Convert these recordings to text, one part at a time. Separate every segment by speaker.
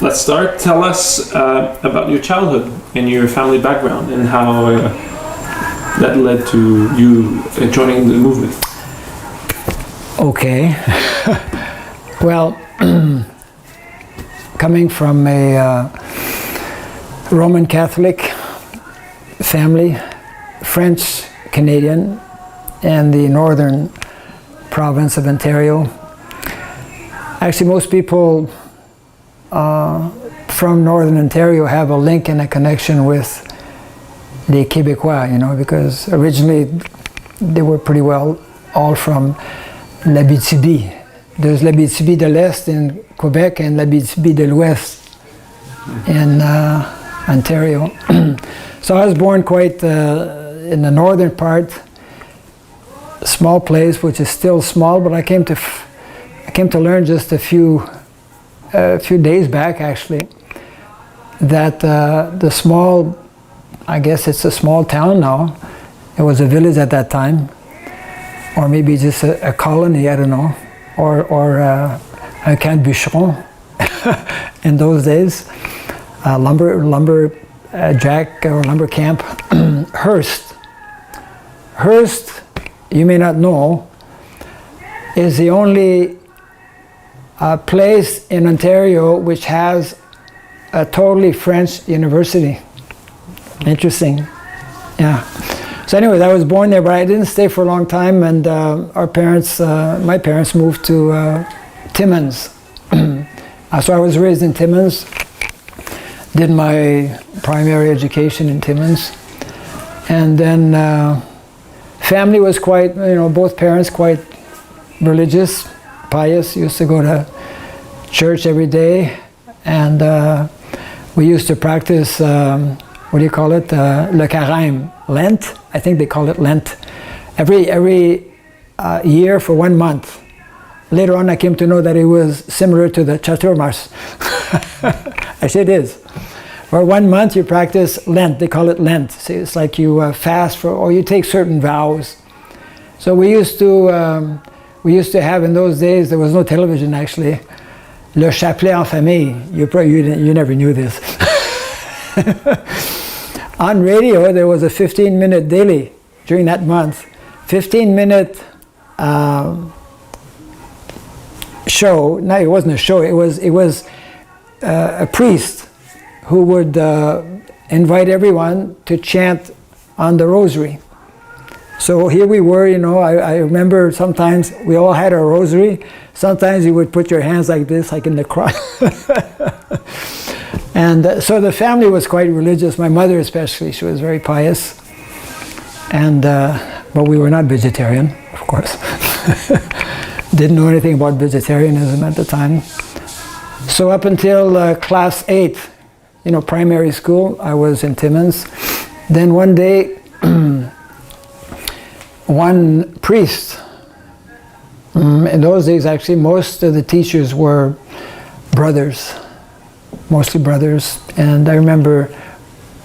Speaker 1: let's start. Tell us about your childhood and your family background and how that led to you joining the movement.
Speaker 2: Okay. Well, coming from a Roman Catholic family, French Canadian, and the northern province of Ontario. Actually, most people from northern Ontario have a link and a connection with les Québécois, you know, because originally they were pretty well all from l'Abitibi. There's l'Abitibi de l'Est in Quebec and l'Abitibi de l'Ouest in Ontario. So I was born quite in the northern part, small place, which is still small, but I came to learn just a few days back, actually, that the small, I guess it's a small town now. It was a village at that time, or maybe just a colony, I don't know, or un camp bûcheron in those days, lumber jack or lumber camp. Hearst, you may not know, is the only place in Ontario which has a totally French university. Interesting, yeah. So anyways, I was born there, but I didn't stay for a long time, and my parents moved to Timmins. So I was raised in Timmins, did my primary education in Timmins, and then family was quite, you know, both parents quite religious, pious, used to go to church every day, and we used to practice, what do you call it, le carême, Lent, I think they call it Lent, every year for 1 month. Later on I came to know that it was similar to the Chaturmas. Actually it is. For 1 month you practice Lent, they call it Lent. See, it's like you fast for, or you take certain vows. So we used to have in those days, there was no television actually, le chapelet en famille. You never knew this. On radio there was a 15-minute daily during that month. 15-minute show. No, it wasn't a show, it was a priest who would invite everyone to chant on the rosary. So here we were, you know, I remember sometimes we all had our rosary. Sometimes you would put your hands like this, like in the cross. And so the family was quite religious, my mother especially, she was very pious. And, but we were not vegetarian, of course. Didn't know anything about vegetarianism at the time. So up until class 8, you know, primary school, I was in Timmins. Then one day, one priest, in those days actually most of the teachers were brothers, mostly brothers, and I remember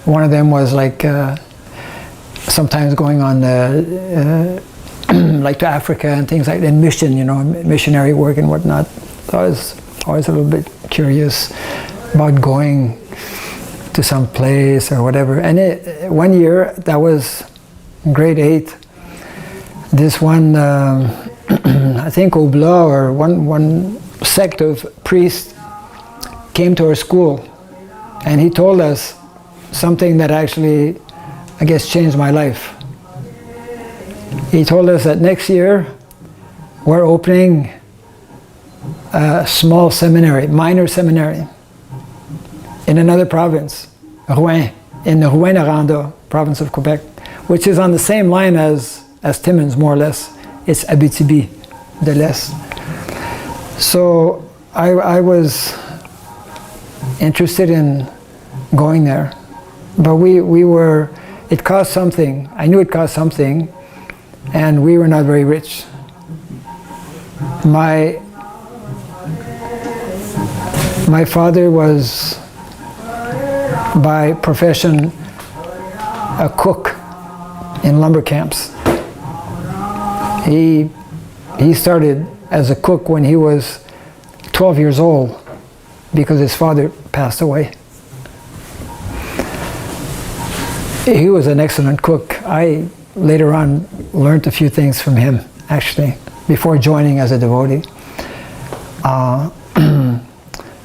Speaker 2: one of them was like sometimes going on like to Africa and things like that, mission, you know, missionary work and whatnot. So I was always a little bit curious about going to some place or whatever. And one year, that was grade 8, this one, I think Obla or one sect of priests came to our school, and he told us something that actually, I guess, changed my life. He told us that next year we're opening a small seminary, minor seminary, in another province, Rouen, in the Rouyn-Noranda province of Quebec, which is on the same line as Timmins, more or less. It's Abitibi de l'Est. So I was interested in going there, but we were, it cost something. I knew it cost something, and we were not very rich. My father was by profession a cook in lumber camps. He started as a cook when he was 12 years old because his father passed away. He was an excellent cook. I later on learned a few things from him, actually, before joining as a devotee.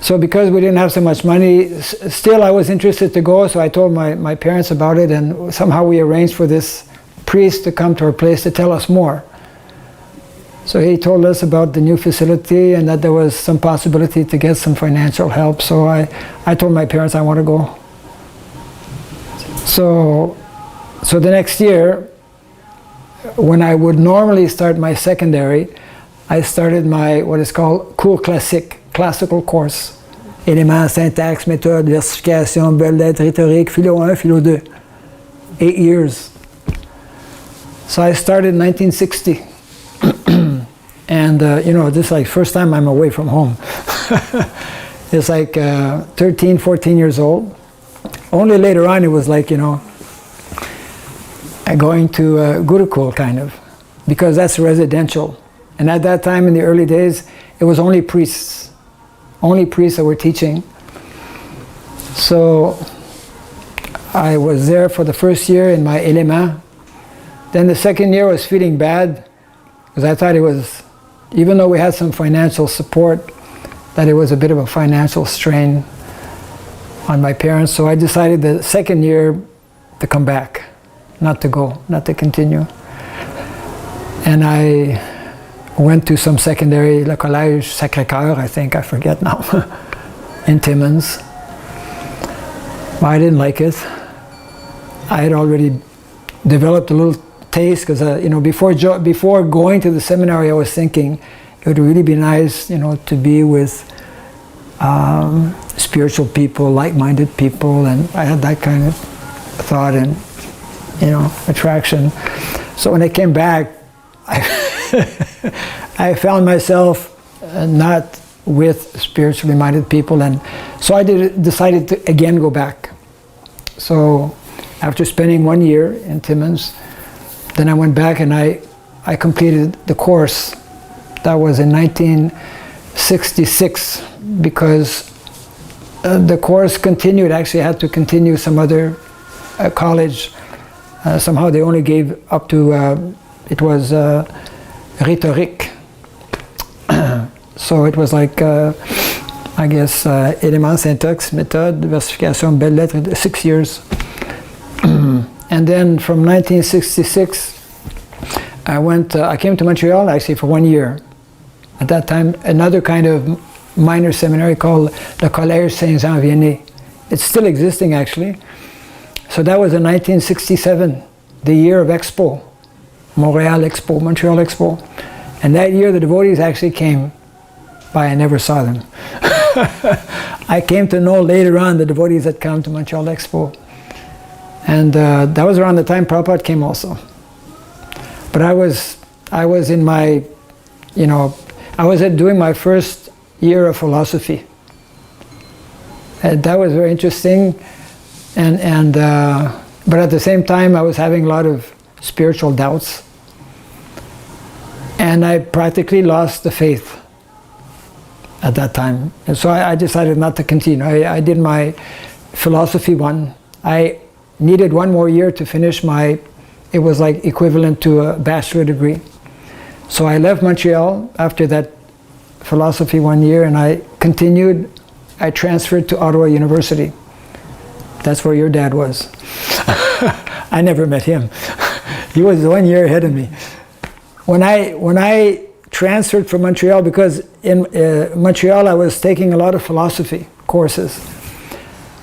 Speaker 2: So because we didn't have so much money, still I was interested to go, so I told my parents about it, and somehow we arranged for this priest to come to our place to tell us more. So he told us about the new facility and that there was some possibility to get some financial help. So I told my parents I want to go. So the next year, when I would normally start my secondary, I started my what is called cours classique, classical course. Éléments, syntaxe, méthode, versification, belles lettres, rhétorique, philo 1, philo 2. 8 years. So I started in 1960. And you know, this is like first time I'm away from home. It's like 13, 14 years old. Only later on it was like, you know, going to Gurukul kind of, because that's residential. And at that time in the early days, it was only priests that were teaching. So I was there for the first year in my élément. Then the second year I was feeling bad, because I thought it was, even though we had some financial support, that it was a bit of a financial strain on my parents. So I decided the second year to come back, not to go, not to continue. And I went to some secondary, Le Collège Sacré-Cœur, I think, I forget now, in Timmins. But I didn't like it. I had already developed a little taste, because you know, before going to the seminary, I was thinking it would really be nice, you know, to be with spiritual people, like-minded people, and I had that kind of thought and, you know, attraction. So when I came back, I found myself not with spiritually minded people, and so I decided to again go back. So after spending 1 year in Timmins, then I went back and I completed the course. That was in 1966, because the course continued. Actually, I had to continue some other college. Somehow they only gave up to, it was rhétorique. So it was like, I guess, éléments, syntaxe, méthode, versification, belles lettres, 6 years. And then from 1966, I came to Montreal actually for 1 year. At that time, another kind of minor seminary called Le Collège Saint-Jean-Vianney. It's still existing actually. So that was in 1967, the year of Expo, Montreal Expo, Montreal Expo. And that year the devotees actually came, but I never saw them. I came to know later on the devotees that come to Montreal Expo. And that was around the time Prabhupada came also. But I was in my, you know, I was doing my first year of philosophy. And that was very interesting. But at the same time, I was having a lot of spiritual doubts. And I practically lost the faith at that time. And so I decided not to continue. I did my philosophy one. I needed 1 more year to finish my, it was like equivalent to a bachelor degree. So I left Montreal after that philosophy 1 year, and I continued. I transferred to Ottawa University. That's where your dad was. I never met him. He was 1 year ahead of me. When I transferred from Montreal, because in Montreal I was taking a lot of philosophy courses.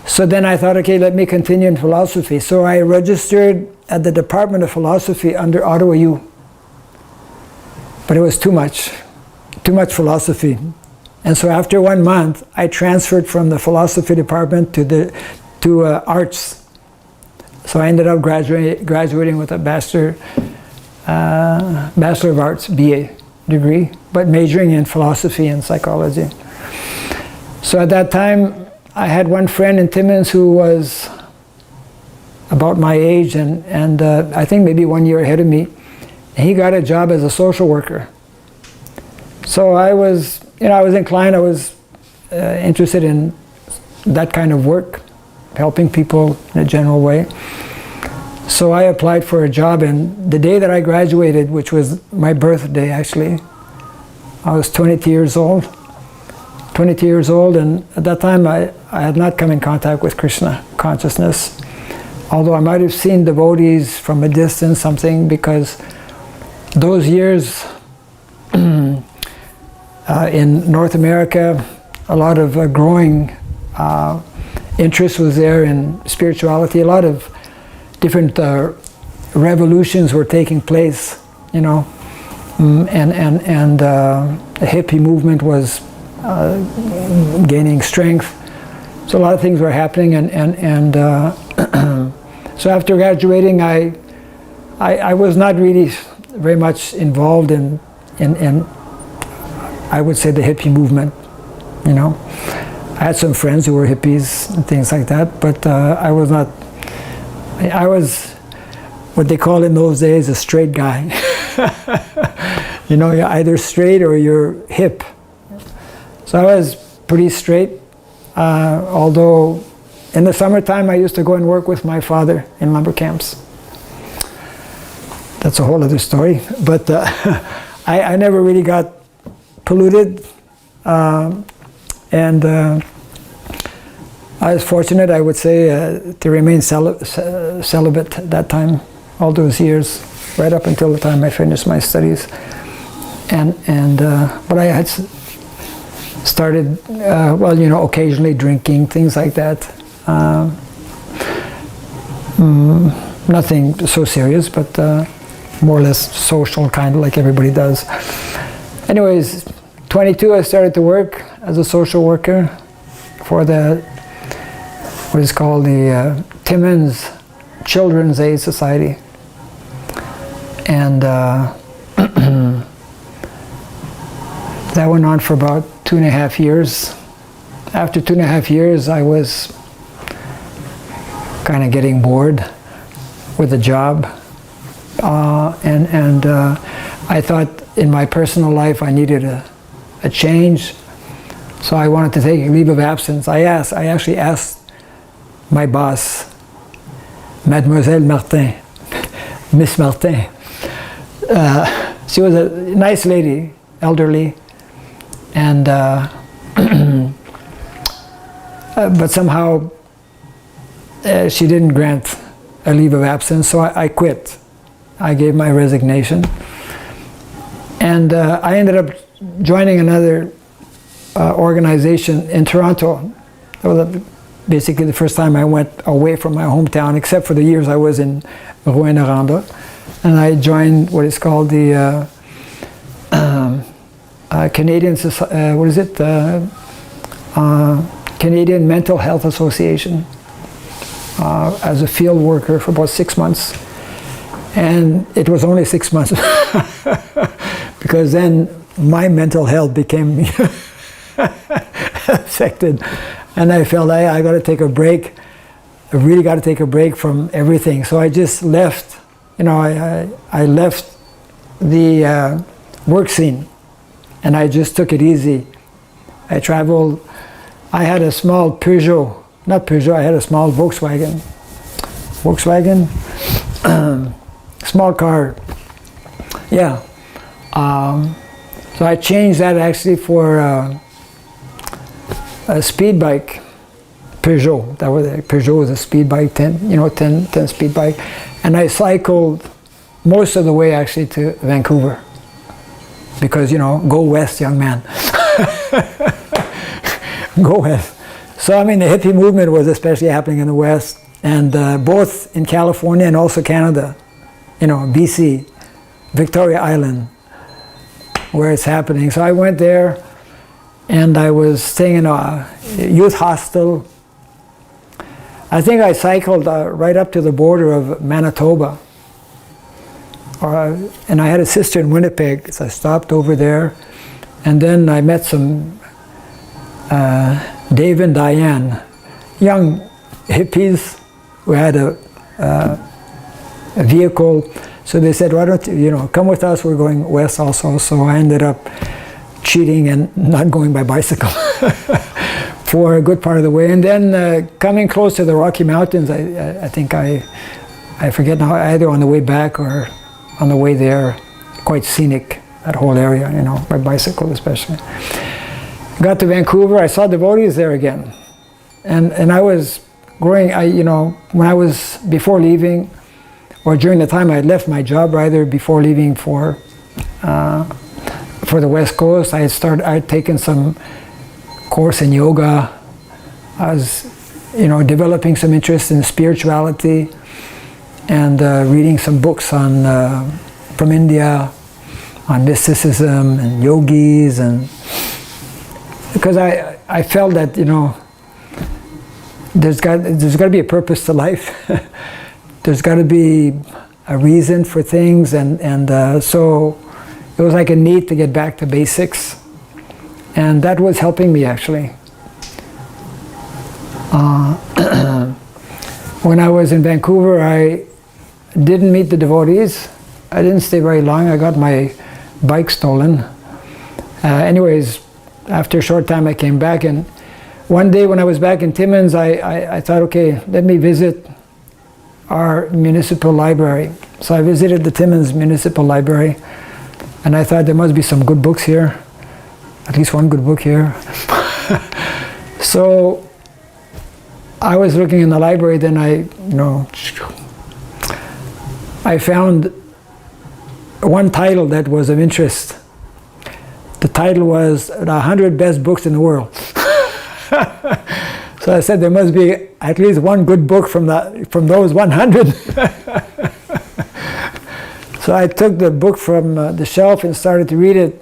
Speaker 2: So then I thought, okay, let me continue in philosophy. So I registered at the Department of Philosophy under Ottawa U. But it was too much philosophy. And so after 1 month, I transferred from the philosophy department to arts. So I ended up graduating with a Bachelor of Arts, BA degree, but majoring in philosophy and psychology. So at that time, I had one friend in Timmins who was about my age and I think maybe 1 year ahead of me. And he got a job as a social worker. So I was inclined, I was interested in that kind of work, helping people in a general way. So I applied for a job, and the day that I graduated, which was my birthday actually, I was 22 years old. 22 years old, and at that time I had not come in contact with Krishna consciousness. Although I might have seen devotees from a distance, something, because those years in North America, a lot of growing interest was there in spirituality. A lot of different revolutions were taking place, you know, and the hippie movement was gaining strength. So a lot of things were happening, and so after graduating, I was not really very much involved in I would say the hippie movement, you know. I had some friends who were hippies and things like that, but I was not. I was what they called in those days a straight guy. You know, you're either straight or you're hip. So I was pretty straight, although in the summertime I used to go and work with my father in lumber camps. That's a whole other story, but I never really got polluted, and I was fortunate, I would say, to remain celibate at that time, all those years, right up until the time I finished my studies. But I had started, well, you know, occasionally drinking, things like that. Nothing so serious, but more or less social, kind of like everybody does. Anyways, 22, I started to work as a social worker for the, what is called the Timmins Children's Aid Society. And that went on for about 2.5 years. After 2.5 years, I was kind of getting bored with the job. And I thought in my personal life I needed a change. So I wanted to take a leave of absence. I actually asked my boss, Mademoiselle Martin, Miss Martin. She was a nice lady, elderly, and but somehow she didn't grant a leave of absence, so I quit. I gave my resignation, and I ended up joining another organization in Toronto. That was basically the first time I went away from my hometown, except for the years I was in Varnasrama. And I joined what is called the Canadian, what is it? Canadian Mental Health Association as a field worker for about 6 months. And it was only 6 months because then my mental health became affected, and I felt I got to take a break. I really got to take a break from everything. So I just left. You know, I left the work scene, and I just took it easy. I traveled. I had a small Peugeot, not Peugeot. I had a small Volkswagen, small car. Yeah. So I changed that actually for a speed bike, Peugeot. That was Peugeot was a speed bike, 10 speed bike, and I cycled most of the way actually to Vancouver, because go west, young man. Go west. So I mean, the hippie movement was especially happening in the west, and both in California and also Canada, BC, Victoria Island, where it's happening. So I went there, and I was staying in a youth hostel. I think I cycled right up to the border of Manitoba. And I had a sister in Winnipeg, so I stopped over there. And then I met some Dave and Diane, young hippies who had a vehicle. So they said, why don't you, come with us, we're going west also. So I ended up cheating and not going by bicycle. for a good part of the way. And then coming close to the Rocky Mountains, I think I forget now, either on the way back or on the way there. Quite scenic, that whole area, you know, by bicycle especially. Got to Vancouver, I saw devotees there again. And I was growing, you know, when I was before leaving, or during the time I had left my job, rather before leaving for the West Coast, I had taken some course in yoga. I was, you know, developing some interest in spirituality and reading some books on from India on mysticism and yogis, and because I felt that, you know, there's got to be a purpose to life. There's got to be a reason for things, and so it was like a need to get back to basics, and that was helping me actually. When I was in Vancouver, I didn't meet the devotees. I didn't stay very long. I got my bike stolen. Anyways, after a short time I came back, and one day when I was back in Timmins, I thought, okay, let me visit our municipal library. So I visited the Timmins Municipal Library, and I thought there must be some good books here, at least one good book here. So I was looking in the library, then I found one title that was of interest. The title was The 100 Best Books in the World. So I said there must be at least one good book from those 100. So I took the book from the shelf and started to read it,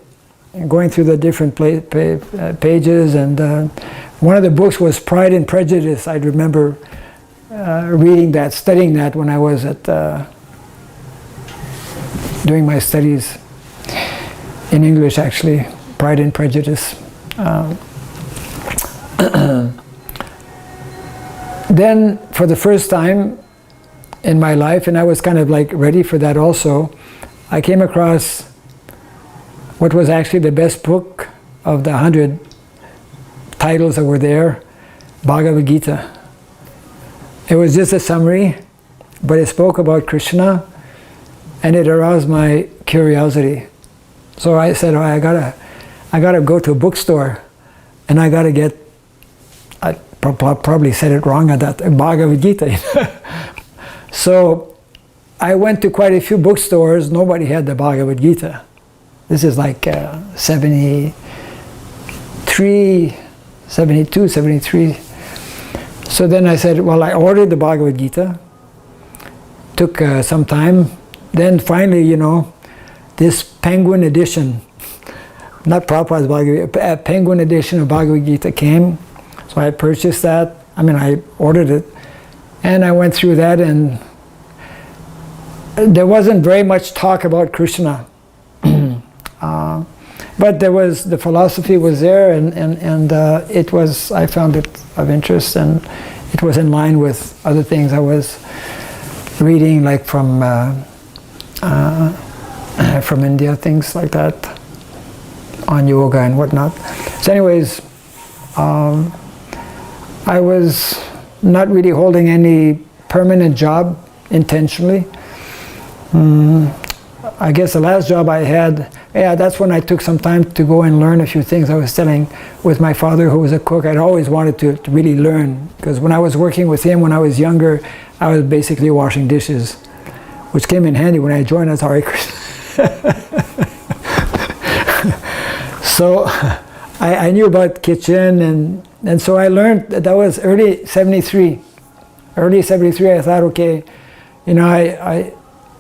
Speaker 2: going through the different pages, and one of the books was Pride and Prejudice. I remember reading that, studying that when I was doing my studies in English, actually, Pride and Prejudice. Then, for the first time in my life, and I was kind of like ready for that also, I came across what was actually the best book of the 100 titles that were there, Bhagavad Gita. It was just a summary, but it spoke about Krishna, and it aroused my curiosity. So I said, oh, I gotta go to a bookstore, and I gotta get, I probably said it wrong at that, Bhagavad Gita. So I went to quite a few bookstores, nobody had the Bhagavad Gita. This is like 73, 72, 73. So then I said, well, I ordered the Bhagavad Gita. Took some time. Then finally, you know, this Penguin edition, not Prabhupada's Bhagavad Gita, a Penguin edition of Bhagavad Gita came. So I purchased that. I mean, I ordered it. And I went through that, and there wasn't very much talk about Krishna. But there was, the philosophy was there, and it was, I found it of interest, and it was in line with other things I was reading, like from India, things like that, on yoga and whatnot. So anyways, I was not really holding any permanent job intentionally. I guess the last job I had, yeah, that's when I took some time to go and learn a few things. I was telling with my father, who was a cook, I'd always wanted to really learn, because when I was working with him when I was younger, I was basically washing dishes, which came in handy when I joined as Hare Krishna. So I knew about kitchen, and so I learned. That was early 73. Early 73, I thought, okay, you know,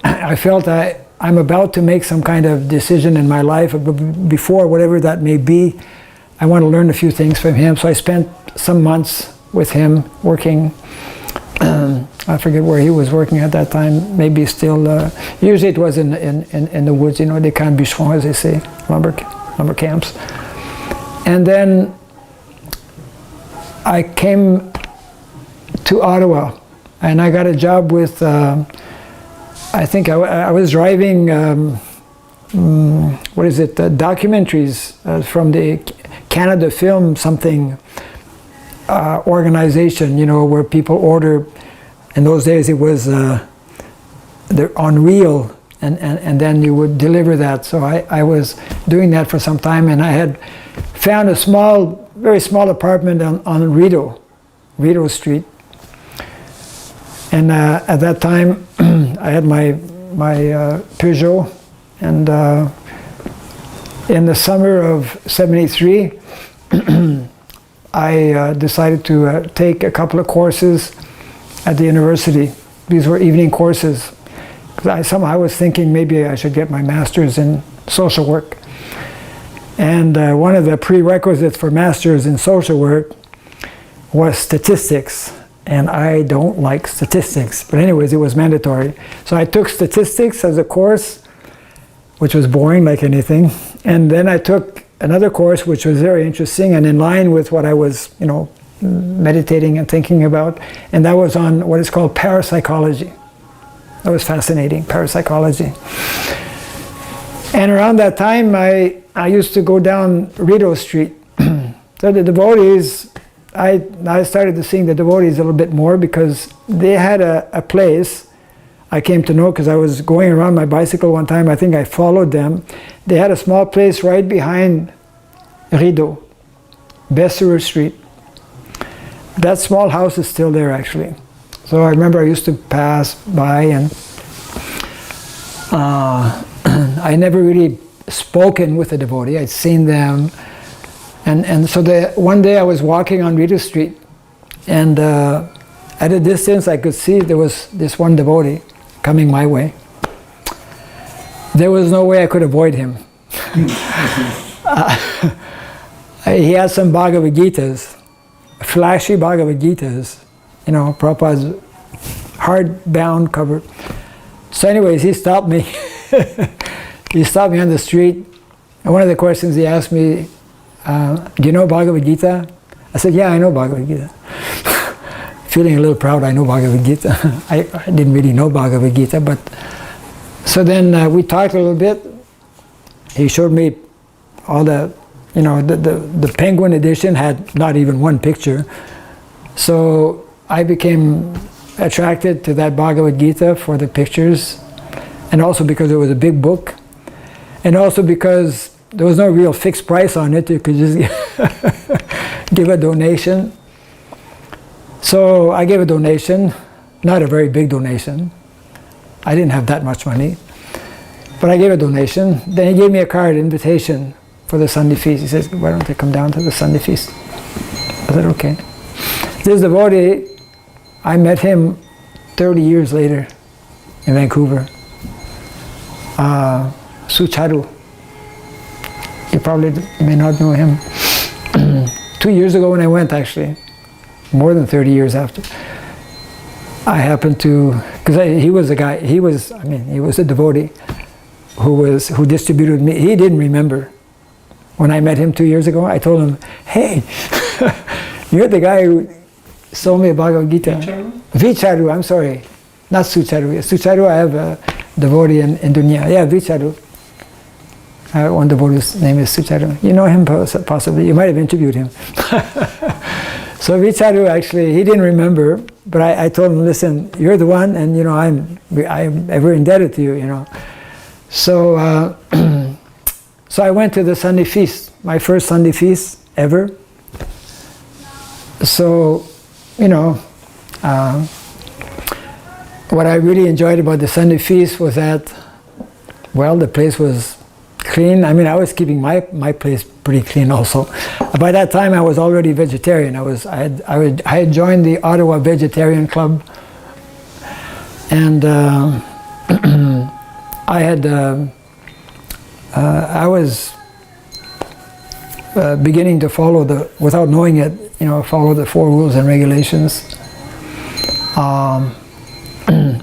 Speaker 2: I felt I'm about to make some kind of decision in my life, but before, whatever that may be, I want to learn a few things from him. So I spent some months with him working. I forget where he was working at that time. Maybe still. Usually it was in the woods. You know, des camps bûcherons, as they say, lumber camps. And then I came to Ottawa, and I got a job with. I think I was driving, documentaries from the Canada Film something. organization, where people order. In those days, it was on reel, and then you would deliver that. So I was doing that for some time, and I had found a very small apartment on Rideau Street. And at that time, I had my Peugeot, and in the summer of '73, I decided to take a couple of courses at the university. These were evening courses. Because I was thinking maybe I should get my master's in social work. And one of the prerequisites for master's in social work was statistics. And I don't like statistics. But anyways, it was mandatory. So I took statistics as a course, which was boring like anything. And then I took another course which was very interesting and in line with what I was, meditating and thinking about. And that was on what is called parapsychology. That was fascinating, parapsychology. And around that time, I used to go down Rideau Street. So the devotees, I started to seeing the devotees a little bit more because they had a place I came to know because I was going around my bicycle one time. I think I followed them. They had a small place right behind Rideau, Besserer Street. That small house is still there, actually. So I remember I used to pass by, and I never really spoken with a devotee. I'd seen them. And so one day I was walking on Rideau Street, and at a distance I could see there was this one devotee coming my way. There was no way I could avoid him. He had some Bhagavad Gitas, flashy Bhagavad Gitas, Prabhupada's hardbound cover. So anyways, he stopped me. He stopped me on the street, and one of the questions he asked me, do you know Bhagavad Gita? I said, yeah, I know Bhagavad Gita. Feeling a little proud, I know Bhagavad Gita. I didn't really know Bhagavad Gita, but so then we talked a little bit. He showed me all the Penguin edition had not even one picture. So I became attracted to that Bhagavad Gita for the pictures, and also because it was a big book, and also because there was no real fixed price on it. You could just give a donation. So I gave a donation, not a very big donation. I didn't have that much money, but I gave a donation. Then he gave me a card invitation for the Sunday feast. He says, why don't I come down to the Sunday feast? I said, okay. This devotee, I met him 30 years later in Vancouver. Sucharu. You probably may not know him. 2 years ago when I went, actually, more than 30 years after, I happened to, because he was a guy, he was a devotee who distributed me. He didn't remember. When I met him 2 years ago, I told him, hey, you're the guy who sold me a Bhagavad Gita. Vicharu, I'm sorry. Not Sucharu. Sucharu, I have a devotee in Dunya. Yeah, Vicharu. One devotee's name is Sucharu. You know him possibly. You might have interviewed him. So Vicharu, actually, he didn't remember, but I told him, listen, you're the one, and I'm ever indebted to you. So so I went to the Sunday feast, my first Sunday feast ever. So, what I really enjoyed about the Sunday feast was that, well, the place was clean. I was keeping my place pretty clean also. By that time, I was already vegetarian. I had joined the Ottawa Vegetarian Club, and I was beginning to follow without knowing it, follow the 4 rules and regulations,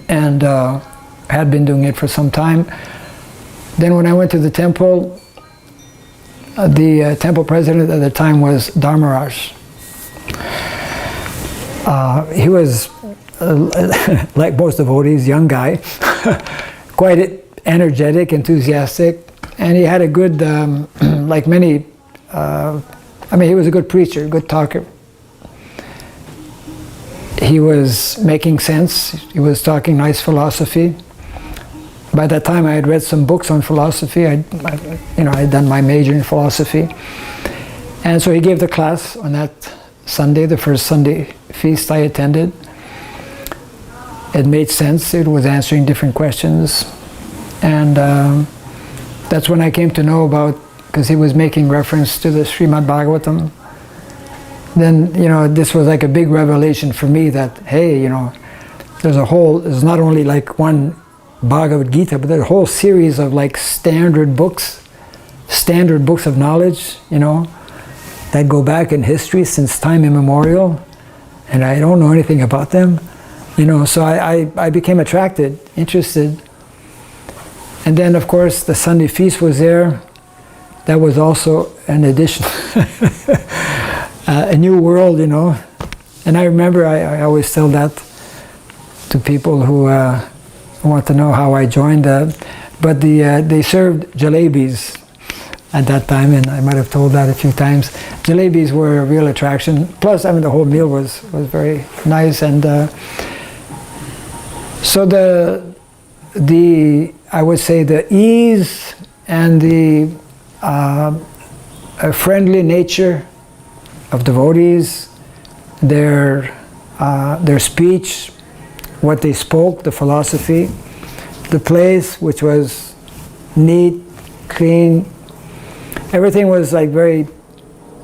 Speaker 2: and had been doing it for some time. Then when I went to the temple, the temple president at the time was Dharmaraj. He was, like most devotees, young guy, quite energetic, enthusiastic, and he had a good, like many, he was a good preacher, good talker. he was making sense. He was talking nice philosophy. By that time, I had read some books on philosophy. I had done my major in philosophy. And so he gave the class on that Sunday, the first Sunday feast I attended. It made sense. It was answering different questions. And that's when I came to know about, because he was making reference to the Srimad Bhagavatam. Then, this was like a big revelation for me that, hey, there's not only like one Bhagavad Gita, but there's a whole series of like standard books of knowledge, that go back in history since time immemorial, and I don't know anything about them, so I became attracted, interested. And then, of course, the Sunday feast was there. That was also an addition, a new world, And I remember I always tell that to people who want to know how I joined. But they served jalebis at that time, and I might have told that a few times. Jalebis were a real attraction. Plus, the whole meal was very nice, and so I would say the ease and the friendly nature of devotees, their speech, what they spoke, the philosophy, the place, which was neat, clean, everything was like very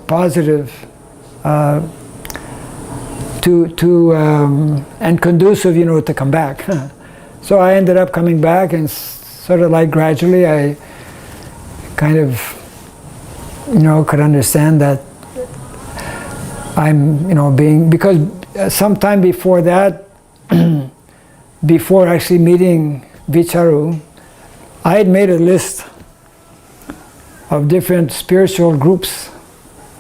Speaker 2: positive, and conducive, to come back. So I ended up coming back, and sort of like gradually I kind of, could understand that I'm, because sometime before that, before actually meeting Vicharu, I had made a list of different spiritual groups.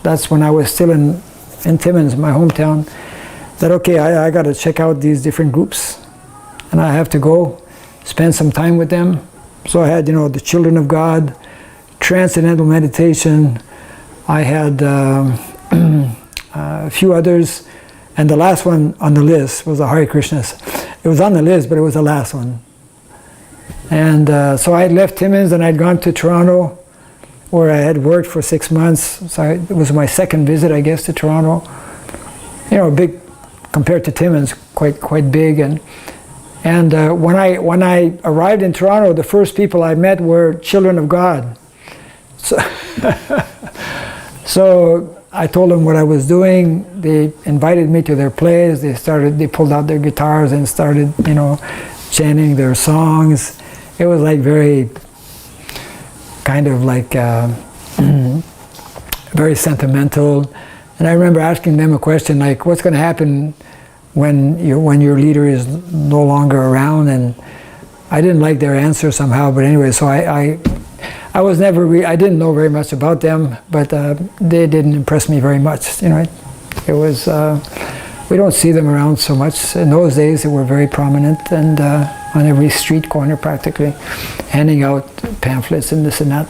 Speaker 2: That's when I was still in Timmins, my hometown, that okay, I got to check out these different groups, and I have to go spend some time with them. So I had, the Children of God, Transcendental Meditation, I had a few others, and the last one on the list was the Hare Krishnas. It was on the list, but it was the last one. And so I had left Timmins and I'd gone to Toronto, where I had worked for 6 months. So it was my second visit, I guess, to Toronto. Big, compared to Timmins, quite big. And when I arrived in Toronto, the first people I met were Children of God. So, so I told them what I was doing. They invited me to their place. They pulled out their guitars and started, chanting their songs. It was like very, kind of like very sentimental. And I remember asking them a question like, "What's going to happen when your leader is no longer around?" And I didn't like their answer somehow. But anyway, so I was never I didn't know very much about them, but they didn't impress me very much. It was we don't see them around so much. In those days, they were very prominent and on every street corner practically, handing out pamphlets and this and that.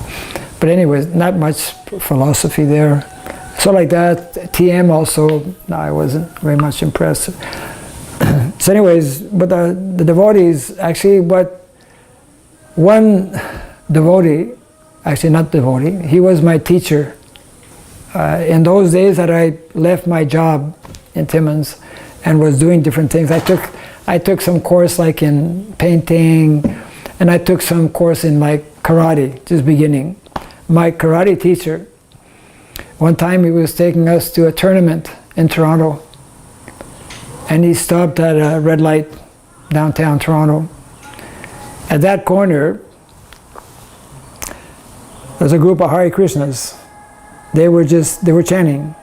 Speaker 2: But anyway, not much philosophy there. So like that, TM also, no, I wasn't very much impressed. So anyways, but the devotees, actually one devotee, actually not devotee, he was my teacher. In those days that I left my job in Timmins and was doing different things, I took some course like in painting, and I took some course in like karate, just beginning. My karate teacher, one time he was taking us to a tournament in Toronto, and he stopped at a red light downtown Toronto. At that corner, there's a group of Hare Krishnas. They were chanting.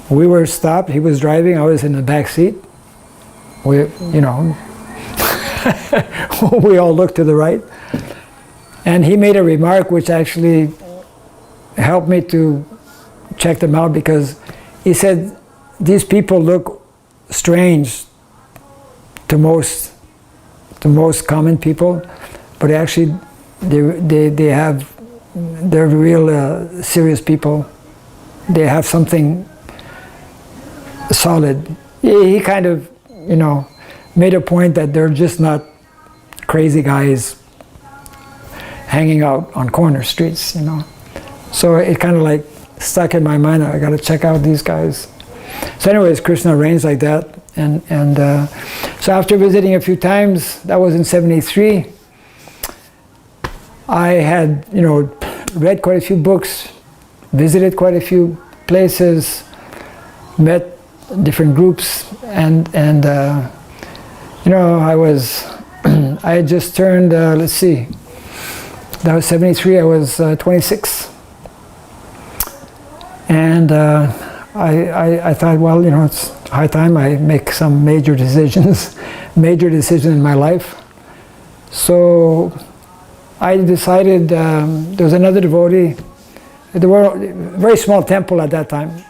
Speaker 2: We were stopped, he was driving, I was in the back seat. We all looked to the right. And he made a remark which actually helped me to check them out, because he said, these people look strange to most common people, but actually they're real serious people. They have something solid he kind of, made a point that they're just not crazy guys hanging out on corner streets, So it kind of like stuck in my mind. I got to check out these guys. So anyways, Krishna arranged like that. And so after visiting a few times, that was in 73, I had, read quite a few books, visited quite a few places, met different groups, and I had just turned, let's see, that was 73, I was 26. And I thought, well, it's high time I make some major decisions in my life. So I decided, there was another devotee, there were a very small temple at that time.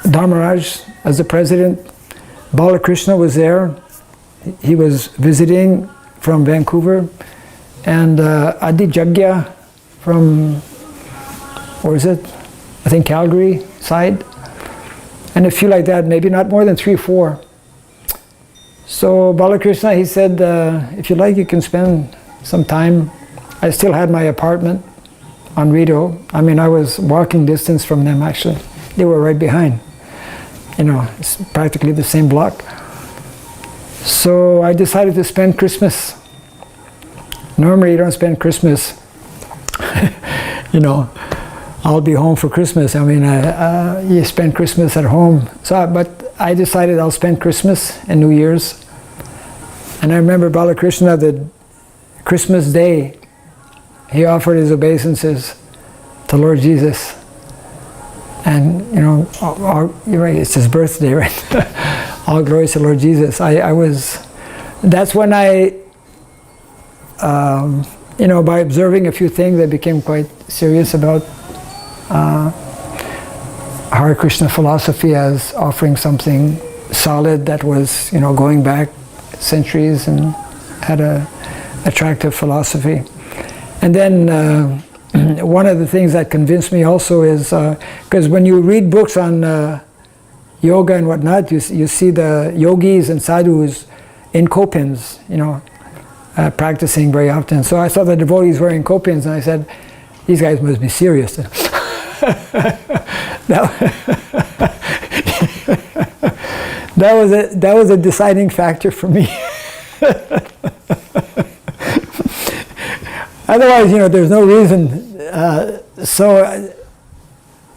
Speaker 2: Dharmaraj as the president, Balakrishna was there. He was visiting from Vancouver, and Adi Jagya from, where is it? I think Calgary side, and a few like that, maybe not more than 3 or 4. So Balakrishna, he said, if you like, you can spend some time. I still had my apartment on Rideau. I mean, I was walking distance from them, actually. They were right behind. It's practically the same block. So I decided to spend Christmas. Normally you don't spend Christmas, I'll be home for Christmas. I mean, you spend Christmas at home. But I decided I'll spend Christmas and New Year's. And I remember Balakrishna, the Christmas day, he offered his obeisances to Lord Jesus. And, you're right, it's his birthday, right? All glories to Lord Jesus. That's when I, by observing a few things, I became quite serious about Hare Krishna philosophy as offering something solid that was, going back centuries and had a attractive philosophy. And then one of the things that convinced me also is, because when you read books on yoga and whatnot, you see the yogis and sadhus in kopins, practicing very often. So I saw the devotees wearing kopins, and I said, these guys must be serious. That was a deciding factor for me. Otherwise, there's no reason. So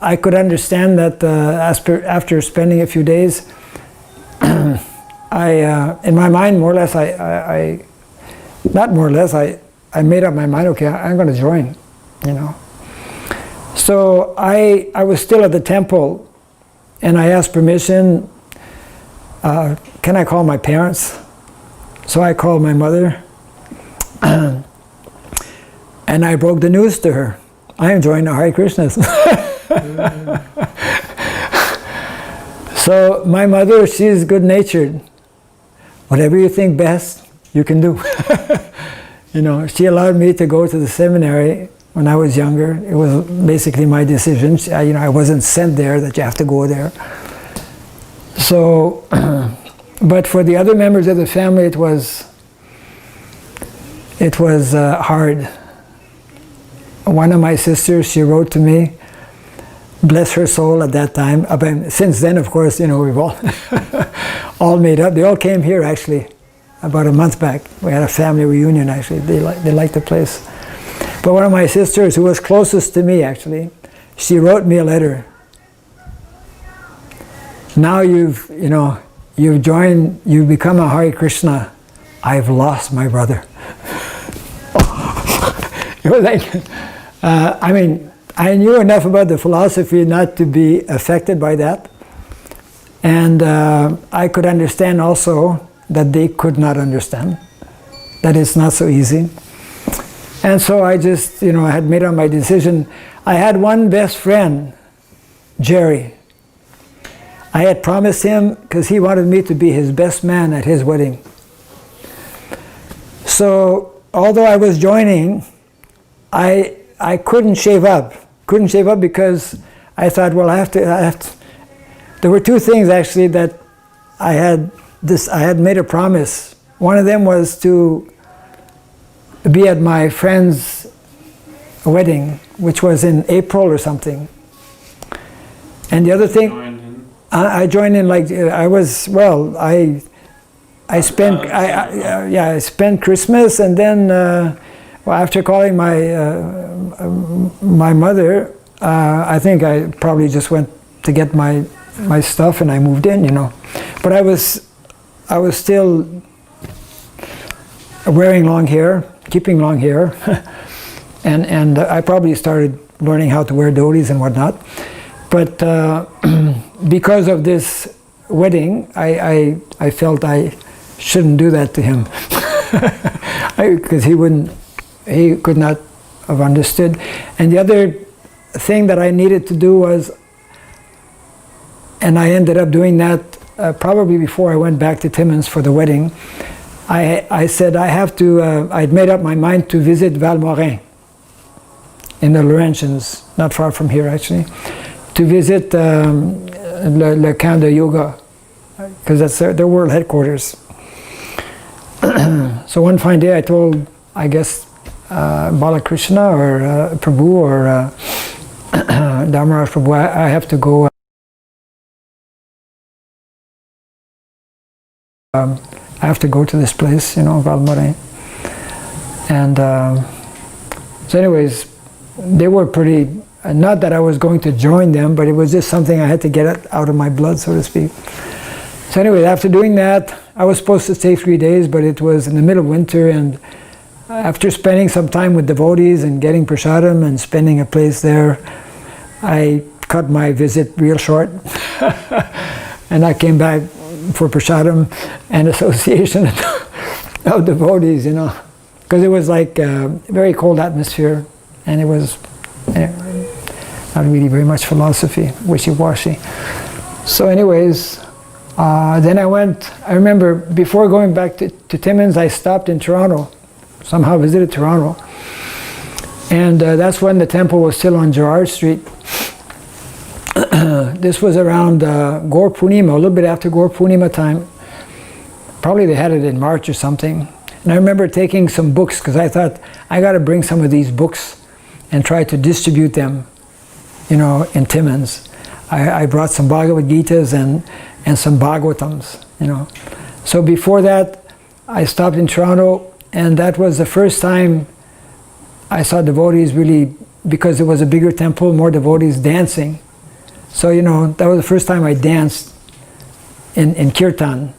Speaker 2: I could understand that after spending a few days, in my mind, more or less, I made up my mind, okay, I'm going to join, So I was still at the temple, and I asked permission, can I call my parents? So I called my mother, and I broke the news to her. I am joining the Hare Krishnas. So my mother, she's good-natured. Whatever you think best, you can do. She allowed me to go to the seminary when I was younger. It was basically my decision. I wasn't sent there that you have to go there. So, but for the other members of the family, it was hard. One of my sisters, she wrote to me, bless her soul at that time. Since then, of course, we've all made up. They all came here, actually, about a month back. We had a family reunion, actually. They liked the place. But one of my sisters, who was closest to me, actually, she wrote me a letter. Now you've joined, you've become a Hare Krishna. I've lost my brother. It was like, I knew enough about the philosophy not to be affected by that. And I could understand also that they could not understand, that it's not so easy. And so I just, I had made up my decision. I had one best friend, Jerry. I had promised him, because he wanted me to be his best man at his wedding. So although I was joining, I couldn't shave up. Couldn't shave up because I thought, well, I have to. There were two things actually that I had made a promise. One of them was to be at my friend's wedding, which was in April or something. And the other thing, I joined in like I was, well, I spent I spent Christmas, and then well, after calling my my mother, I think I probably just went to get my stuff and I moved in, you know. But I was still wearing long hair, keeping long hair, and I probably started learning how to wear dhotis and whatnot. But because of this wedding, I felt I shouldn't do that to him, because he could not have understood. And the other thing that I needed to do was, and I ended up doing that probably before I went back to Timmins for the wedding, I said I have to, I'd made up my mind to visit Valmorin in the Laurentians, not far from here actually, to visit Le Camp de Yoga, because that's their world headquarters. So one fine day I told, I guess, Balakrishna or Prabhu or Dharmaraj Prabhu, I have to go. I have to go to this place, you know, Valmorin. And so anyways, they were pretty, not that I was going to join them, but it was just something I had to get out of my blood, so to speak. So anyway, after doing that, I was supposed to stay 3 days, but it was in the middle of winter, and after spending some time with devotees and getting prasadam and spending a place there, I cut my visit real short. And I came back for prasadam and association of devotees, you know, because it was like a very cold atmosphere, and it was not really very much philosophy, wishy-washy. So anyways, then I remember before going back to Timmins, I stopped in Toronto, somehow visited Toronto, and that's when the temple was still on Gerrard Street. This was around Gaur Purnima, a little bit after Gaur Purnima time. Probably they had it in March or something. And I remember taking some books, because I thought, I got to bring some of these books and try to distribute them, you know, in Timmins. I brought some Bhagavad Gitas and some Bhagavatams, you know. So before that, I stopped in Toronto, and that was the first time I saw devotees really, because it was a bigger temple, more devotees dancing. So, you know, that was the first time I danced in Kirtan.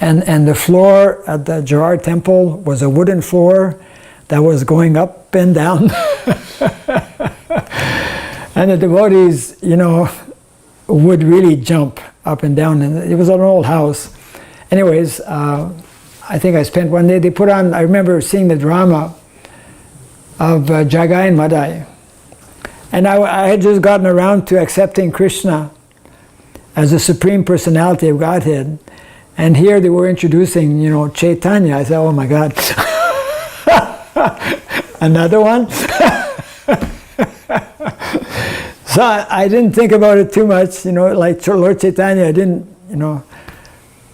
Speaker 2: And the floor at the Gerrard Temple was a wooden floor that was going up and down. And the devotees, you know, would really jump up and down. And it was an old house. Anyways, I think I spent one day, they put on, I remember seeing the drama of Jagai and Madai. And I had just gotten around to accepting Krishna as the Supreme Personality of Godhead. And here they were introducing, you know, Chaitanya. I said, oh my God. Another one? So I didn't think about it too much, you know, like Lord Chaitanya, I didn't, you know.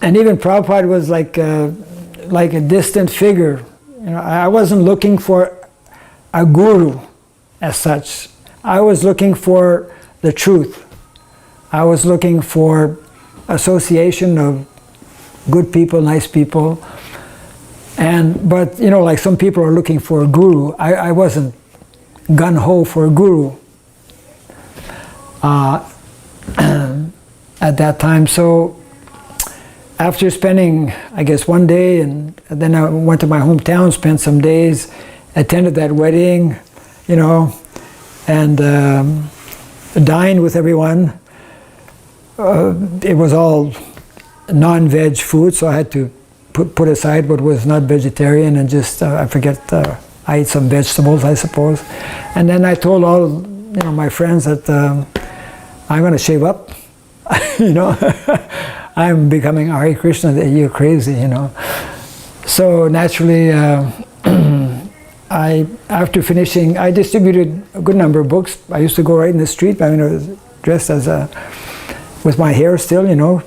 Speaker 2: And even Prabhupada was like a distant figure. You know, I wasn't looking for a guru as such. I was looking for the truth. I was looking for association of good people, nice people. But you know, like some people are looking for a guru. I wasn't gung-ho for a guru at that time. So after spending, I guess, one day, and then I went to my hometown, spent some days, attended that wedding, you know, and dined with everyone. It was all non-veg food, so I had to put aside what was not vegetarian and just, I forget, I ate some vegetables, I suppose. And then I told all, you know, my friends that I'm going to shave up, you know. I'm becoming Hare Krishna, you're crazy, you know. So naturally, after finishing, I distributed a good number of books. I used to go right in the street. I mean, I was dressed as with my hair still, you know.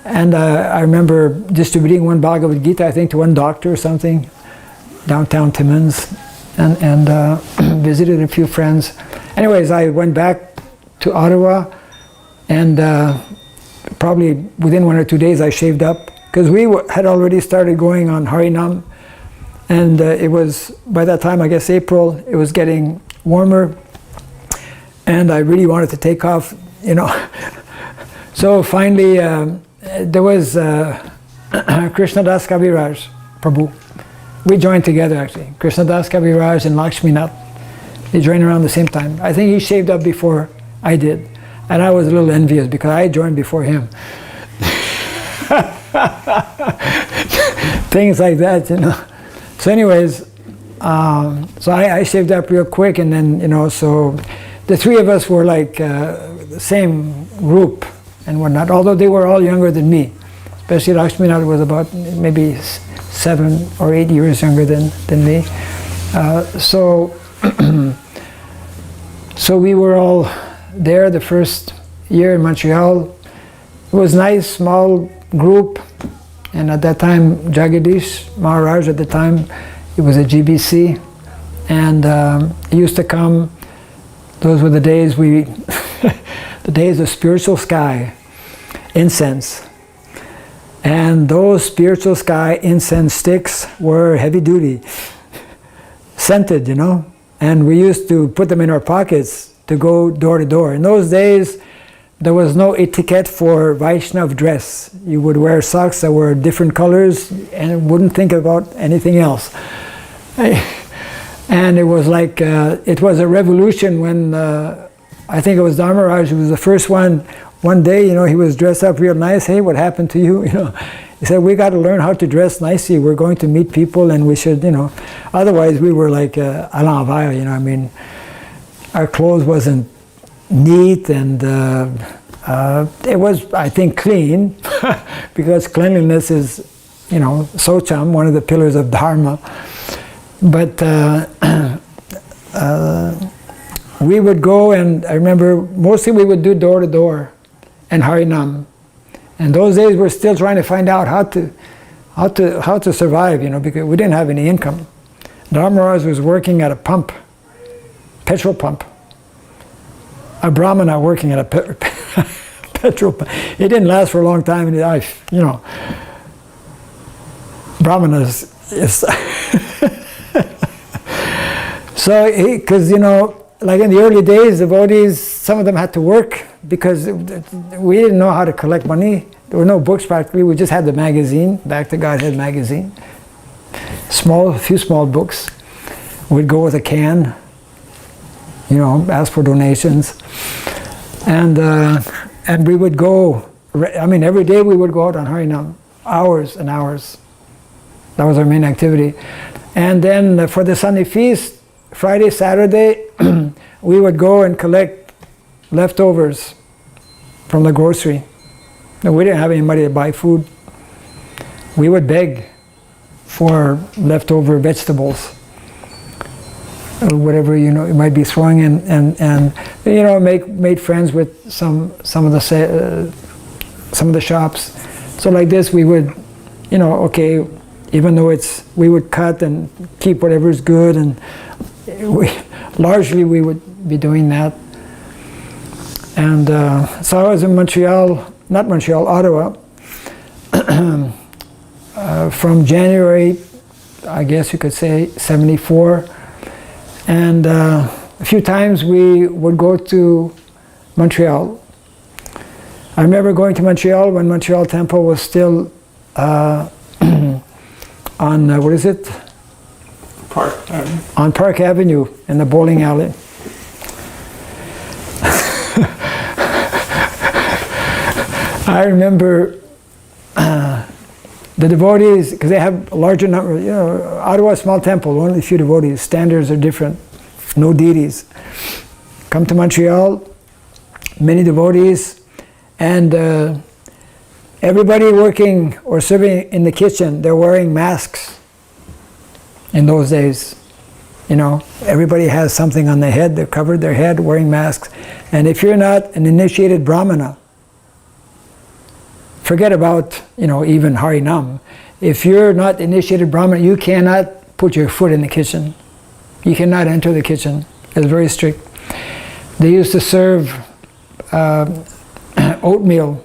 Speaker 2: And I remember distributing one Bhagavad Gita, I think, to one doctor or something, downtown Timmins, and visited a few friends. Anyways, I went back to Ottawa, and probably within 1 or 2 days I shaved up, because we had already started going on Harinam, and it was, by that time, I guess April, it was getting warmer, and I really wanted to take off, you know. So finally, there was Krishnadas Kaviraj Prabhu. We joined together, actually. Krishnadas Kaviraj and Lakshminath. They joined around the same time. I think he shaved up before I did. And I was a little envious because I joined before him. Things like that, you know. So anyways, so I shaved up real quick, and then, you know, so the three of us were like the same group and whatnot, although they were all younger than me. Especially Lakshminath was about maybe 7 or 8 years younger than me. So we were all there the first year in Montreal. It was nice, small group, and at that time Jagadish Maharaj, at the time he was a GBC, and he used to come. Those were the days the days of spiritual sky incense, and those spiritual sky incense sticks were heavy duty, scented, you know, and we used to put them in our pockets to go door to door. In those days, there was no etiquette for Vaishnav dress. You would wear socks that were different colors and wouldn't think about anything else. And it was like, it was a revolution when, I think it was Dharmaraj who was the first one day, you know, he was dressed up real nice. Hey, what happened to you? You know, he said, we got to learn how to dress nicely. We're going to meet people, and we should, you know, otherwise we were like à l'envers, you know, I mean, our clothes wasn't neat, and it was, I think, clean, because cleanliness is, you know, Socham, one of the pillars of Dharma. But we would go, and I remember mostly we would do door to door and Harinam. And those days we're still trying to find out how to survive, you know, because we didn't have any income. Dharmaraj was working at a pump, petrol pump. A Brahmana working at a petrol pump. It didn't last for a long time in his life, you know. Brahmanas is so, because, you know, like in the early days, devotees, some of them had to work because we didn't know how to collect money. There were no books practically. We just had the magazine, Back to Godhead magazine. A few small books. We'd go with a can, you know, ask for donations. And we would go, I mean, every day we would go out on Harinam, hours and hours. That was our main activity. And then for the Sunday feast, Friday, Saturday, we would go and collect leftovers from the grocery. And we didn't have any money to buy food. We would beg for leftover vegetables, or whatever, you know, you might be throwing in, and you know, made friends with some of the shops. So like this, we would, you know, okay, even though we would cut and keep whatever's good, and largely we would be doing that. And so I was in Ottawa, from January, I guess you could say, 74. And a few times we would go to Montreal. I remember going to Montreal when Montreal Temple was still on, what is it?
Speaker 1: Park Avenue.
Speaker 2: On Park Avenue in the bowling alley. I remember the devotees, because they have a larger number, you know, Ottawa, small temple, only a few devotees, standards are different, no deities. Come to Montreal, many devotees, and everybody working or serving in the kitchen, they're wearing masks in those days. You know, everybody has something on their head. They're covered their head, wearing masks. And if you're not an initiated Brahmana, forget about, you know, even Harinam. If you're not initiated Brahmana, you cannot put your foot in the kitchen. You cannot enter the kitchen. It's very strict. They used to serve oatmeal,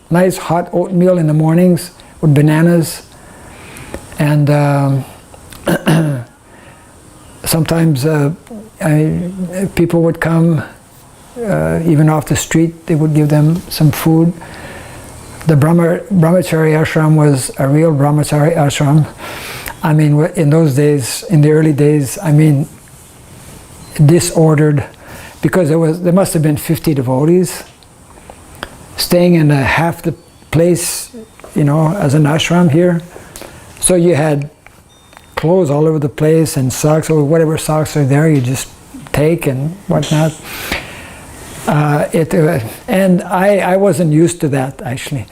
Speaker 2: nice hot oatmeal in the mornings with bananas. And sometimes people would come, even off the street, they would give them some food. The brahmachari ashram was a real brahmachari ashram. I mean, in those days, in the early days, I mean, disordered, because there must have been 50 devotees staying in half the place, you know, as an ashram here. So you had clothes all over the place and socks, or whatever socks are there, you just take and whatnot. And I wasn't used to that, actually.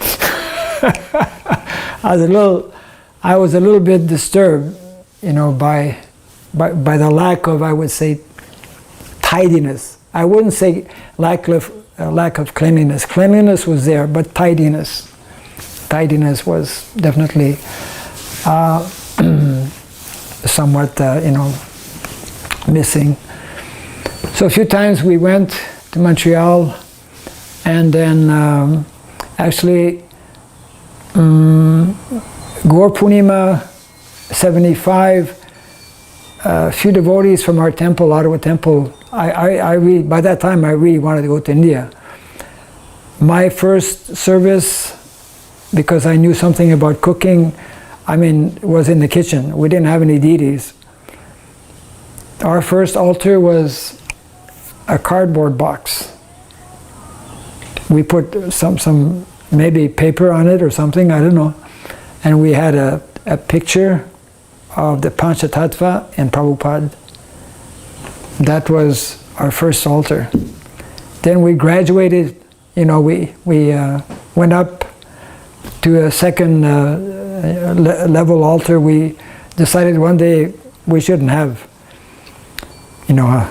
Speaker 2: I was a little bit disturbed, you know, by the lack of, I would say, tidiness. I wouldn't say lack of cleanliness. Cleanliness was there, but tidiness was definitely somewhat, you know, missing. So a few times we went to Montreal, and then actually Gaur Purnima 75, a few devotees from our temple, Ottawa temple, I really, by that time I really wanted to go to India. My first service, because I knew something about cooking, I mean, was in the kitchen. We didn't have any deities. Our first altar was a cardboard box. We put some maybe paper on it or something, I don't know. And we had a picture of the Panchatattva and Prabhupada. That was our first altar. Then we graduated, you know, we went up to a second level altar. We decided one day we shouldn't have, you know, a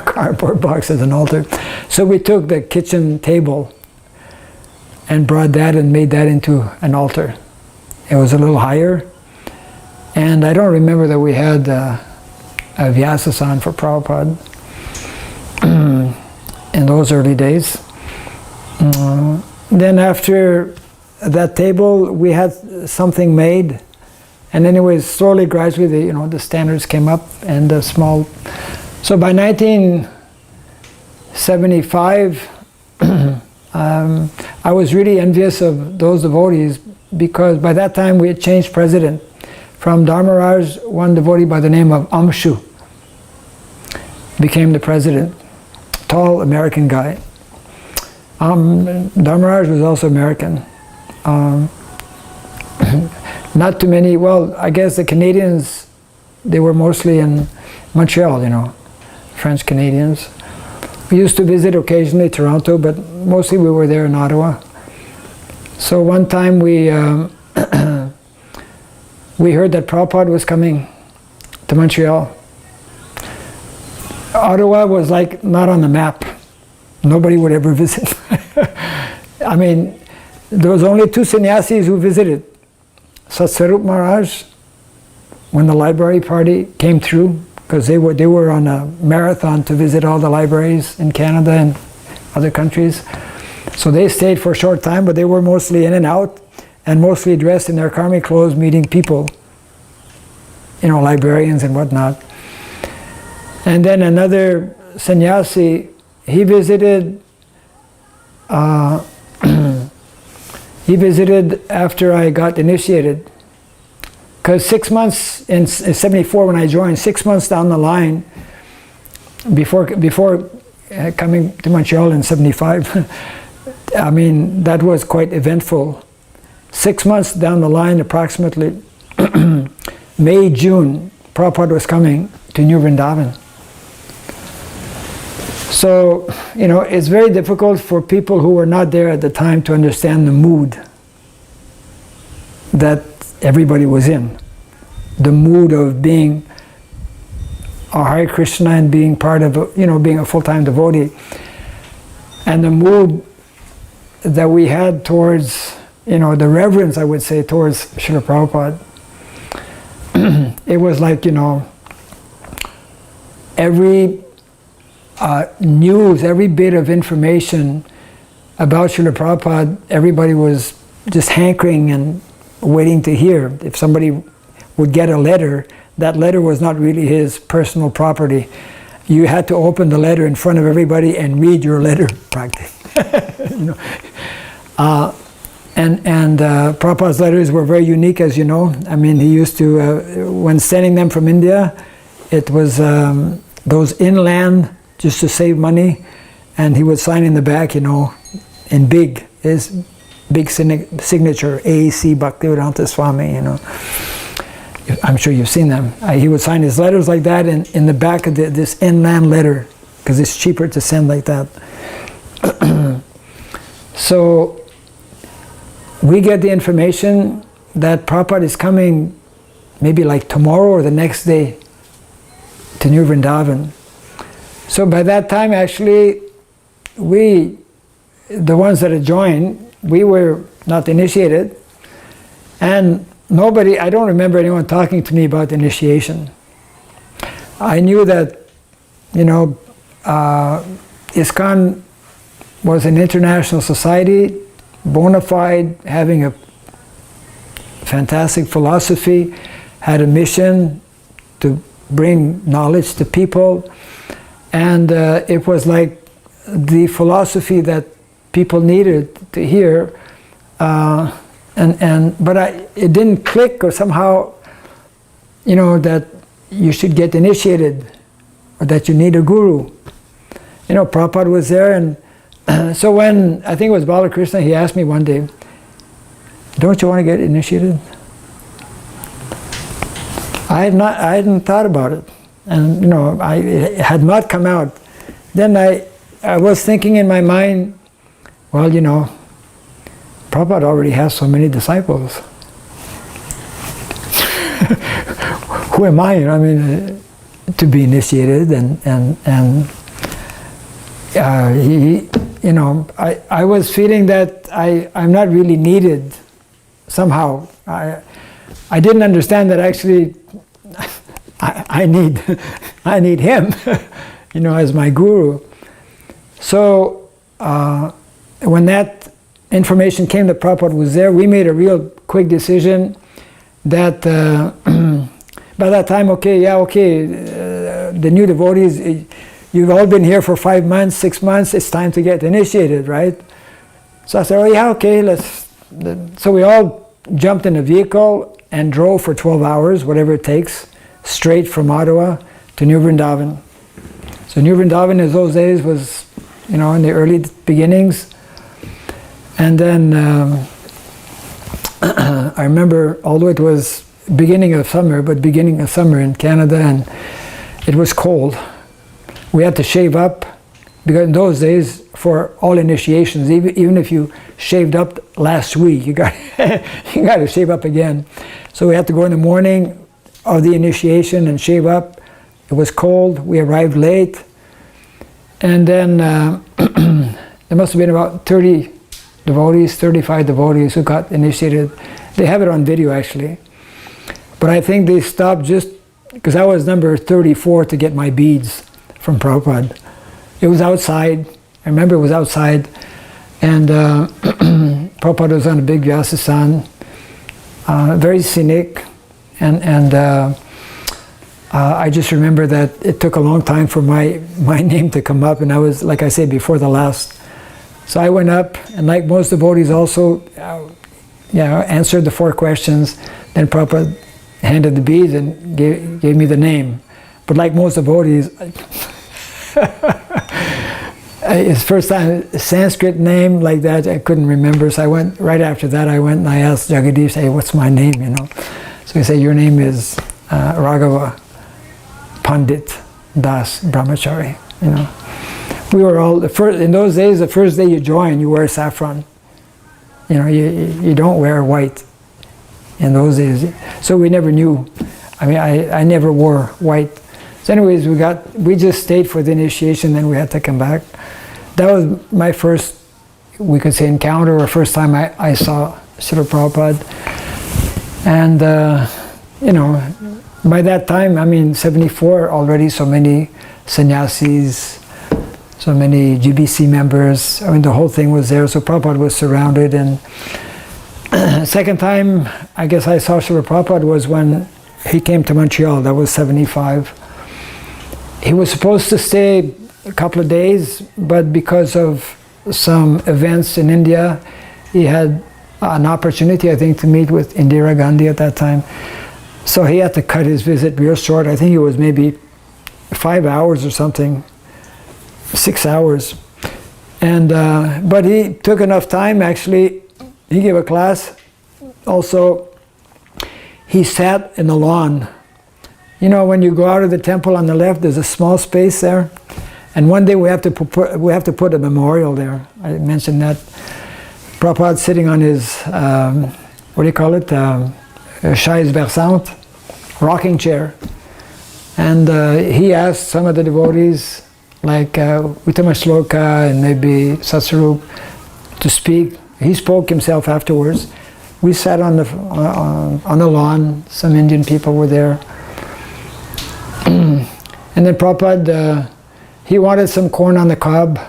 Speaker 2: cardboard box as an altar. So we took the kitchen table and brought that and made that into an altar. It was a little higher. And I don't remember that we had a Vyasa-san for Prabhupada in those early days. Then after that table, we had something made. And anyways, slowly, gradually, you know, the standards came up, and the small. So by 1975, I was really envious of those devotees, because by that time we had changed president. From Dharmaraj, one devotee by the name of Amshu became the president. Tall American guy. Dharmaraj was also American. Not too many, well, I guess the Canadians, they were mostly in Montreal, you know, French Canadians. We used to visit occasionally Toronto, but mostly we were there in Ottawa. So one time we we heard that Prabhupada was coming to Montreal. Ottawa was like not on the map. Nobody would ever visit. I mean, there was only two sannyasis who visited. Satsvarup Maharaj, when the library party came through, because they were on a marathon to visit all the libraries in Canada and other countries. So they stayed for a short time, but they were mostly in and out, and mostly dressed in their karmic clothes, meeting people, you know, librarians and whatnot. And then another sannyasi, he visited after I got initiated. Because 6 months, in 74 when I joined, 6 months down the line, before coming to Montreal in 75, I mean, that was quite eventful. 6 months down the line, approximately, May, June, Prabhupada was coming to New Vrindavan. So, you know, it's very difficult for people who were not there at the time to understand the mood that everybody was in. The mood of being Hare Krishna and being part of, being a full-time devotee. And the mood that we had towards, the reverence, I would say, towards Srila Prabhupada, it was like, every news, every bit of information about Srila Prabhupada, everybody was just hankering and waiting to hear. If somebody would get a letter, that letter was not really his personal property. You had to open the letter in front of everybody and read your letter, practically. And Prabhupada's letters were very unique, as you know. I mean, he used to, when sending them from India, it was those inland, just to save money, and he would sign in the back, in big, his big signature, A.C. Bhakti Swami, I'm sure you've seen them. He would sign his letters like that in the back of this inland letter, because it's cheaper to send like that. So we get the information that Prabhupada is coming maybe like tomorrow or the next day to New Vrindavan. So by that time, actually, we, the ones that had joined, we were not initiated, and nobody, I don't remember anyone talking to me about initiation. I knew that, ISKCON was an international society, bona fide, having a fantastic philosophy, had a mission to bring knowledge to people, and it was like the philosophy that people needed to hear. But it didn't click, or somehow, that you should get initiated, or that you need a guru. Prabhupada was there, and so when, I think it was Balakrishna, he asked me one day, don't you want to get initiated? I hadn't thought about it, and it had not come out. Then I was thinking in my mind, well, Prabhupada already has so many disciples. Who am I? To be initiated, and he, I was feeling that I'm not really needed somehow. I didn't understand that actually I need him, as my guru. So when that information came that Prabhupada was there, we made a real quick decision that by that time, the new devotees, you've all been here for 5 months, 6 months, it's time to get initiated, right? So I said, let's. So we all jumped in a vehicle and drove for 12 hours, whatever it takes, straight from Ottawa to New Vrindavan. So New Vrindavan in those days was, in the early beginnings. And then I remember, although it was beginning of summer in Canada, and it was cold. We had to shave up, because in those days, for all initiations, even if you shaved up last week, you got to shave up again. So we had to go in the morning of the initiation and shave up. It was cold. We arrived late, and then there must have been about 35 devotees who got initiated. They have it on video, actually. But I think they stopped just because I was number 34 to get my beads from Prabhupada. It was outside. I remember it was outside, and Prabhupada was on a big Vyasasan, very scenic, and I just remember that it took a long time for my name to come up, and I was, like I said before, the last. So I went up, and like most devotees also, answered the 4 questions. Then Prabhupada handed the beads and gave me the name. But like most devotees, his first time, Sanskrit name like that, I couldn't remember. So I went, right after that, and I asked Jagadish, hey, what's my name, So he said, your name is Raghava Pandit Das Brahmachari, We were all, in those days, the first day you join, you wear saffron. You don't wear white in those days. So we never knew. I never wore white. So So anyways, we just stayed for the initiation, then we had to come back. That was my first, we could say, encounter, or first time I saw Srila Prabhupada. And, you know, by that time, I mean, 74 already, so many sannyasis, so many GBC members. I mean, the whole thing was there, so Prabhupada was surrounded. And second time, I guess I saw Srila Prabhupada was when he came to Montreal. That was 75. He was supposed to stay a couple of days, but because of some events in India, he had an opportunity, I think, to meet with Indira Gandhi at that time. So he had to cut his visit real short. I think it was maybe 5 hours or something, 6 hours. And but he took enough time, actually. He gave a class. Also, he sat in the lawn. You know, when you go out of the temple on the left, there's a small space there. And one day we have to put a memorial there. I mentioned that. Prabhupada sitting on his, what do you call it, chaise versante, rocking chair. And he asked some of the devotees, like Uttama Shloka and maybe Satsarup, to speak. He spoke himself afterwards. We sat on the lawn. Some Indian people were there. And then Prabhupada, he wanted some corn on the cob.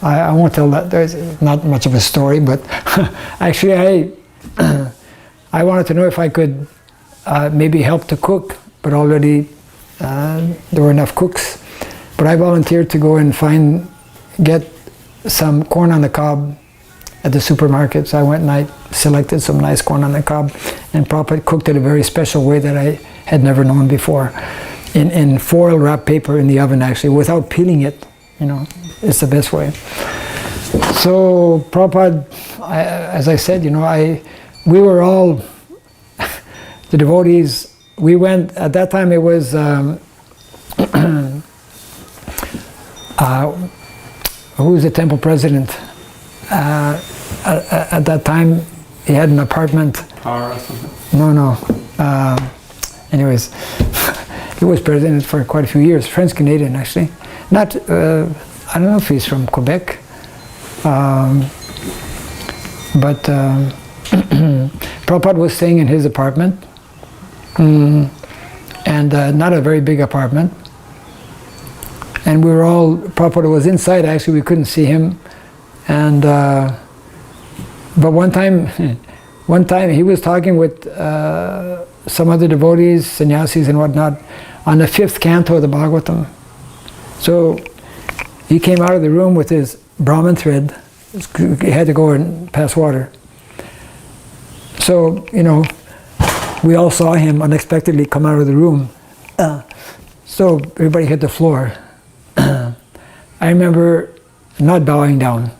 Speaker 2: I won't tell that. There's not much of a story, but actually I wanted to know if I could maybe help to cook, but already there were enough cooks. But I volunteered to go and get some corn on the cob at the supermarket. So I went and I selected some nice corn on the cob, and Prabhupada cooked it a very special way that I had never known before, in foil wrapped paper in the oven, actually, without peeling it. You know, it's the best way. So Prabhupada, as I said, you know, we were all the devotees. We went at that time. It was who was the temple president? At that time, he had an apartment.
Speaker 1: Power or something?
Speaker 2: No. Anyways, he was president for quite a few years. French-Canadian, actually. Not, I don't know if he's from Quebec, but Prabhupada was staying in his apartment, and not a very big apartment. And we were all, Prabhupada was inside, actually, we couldn't see him. And, but one time he was talking with some other devotees, sannyasis and whatnot, on the 5th canto of the Bhagavatam. So he came out of the room with his Brahman thread. He had to go and pass water. So, you know, we all saw him unexpectedly come out of the room. So everybody hit the floor. I remember not bowing down,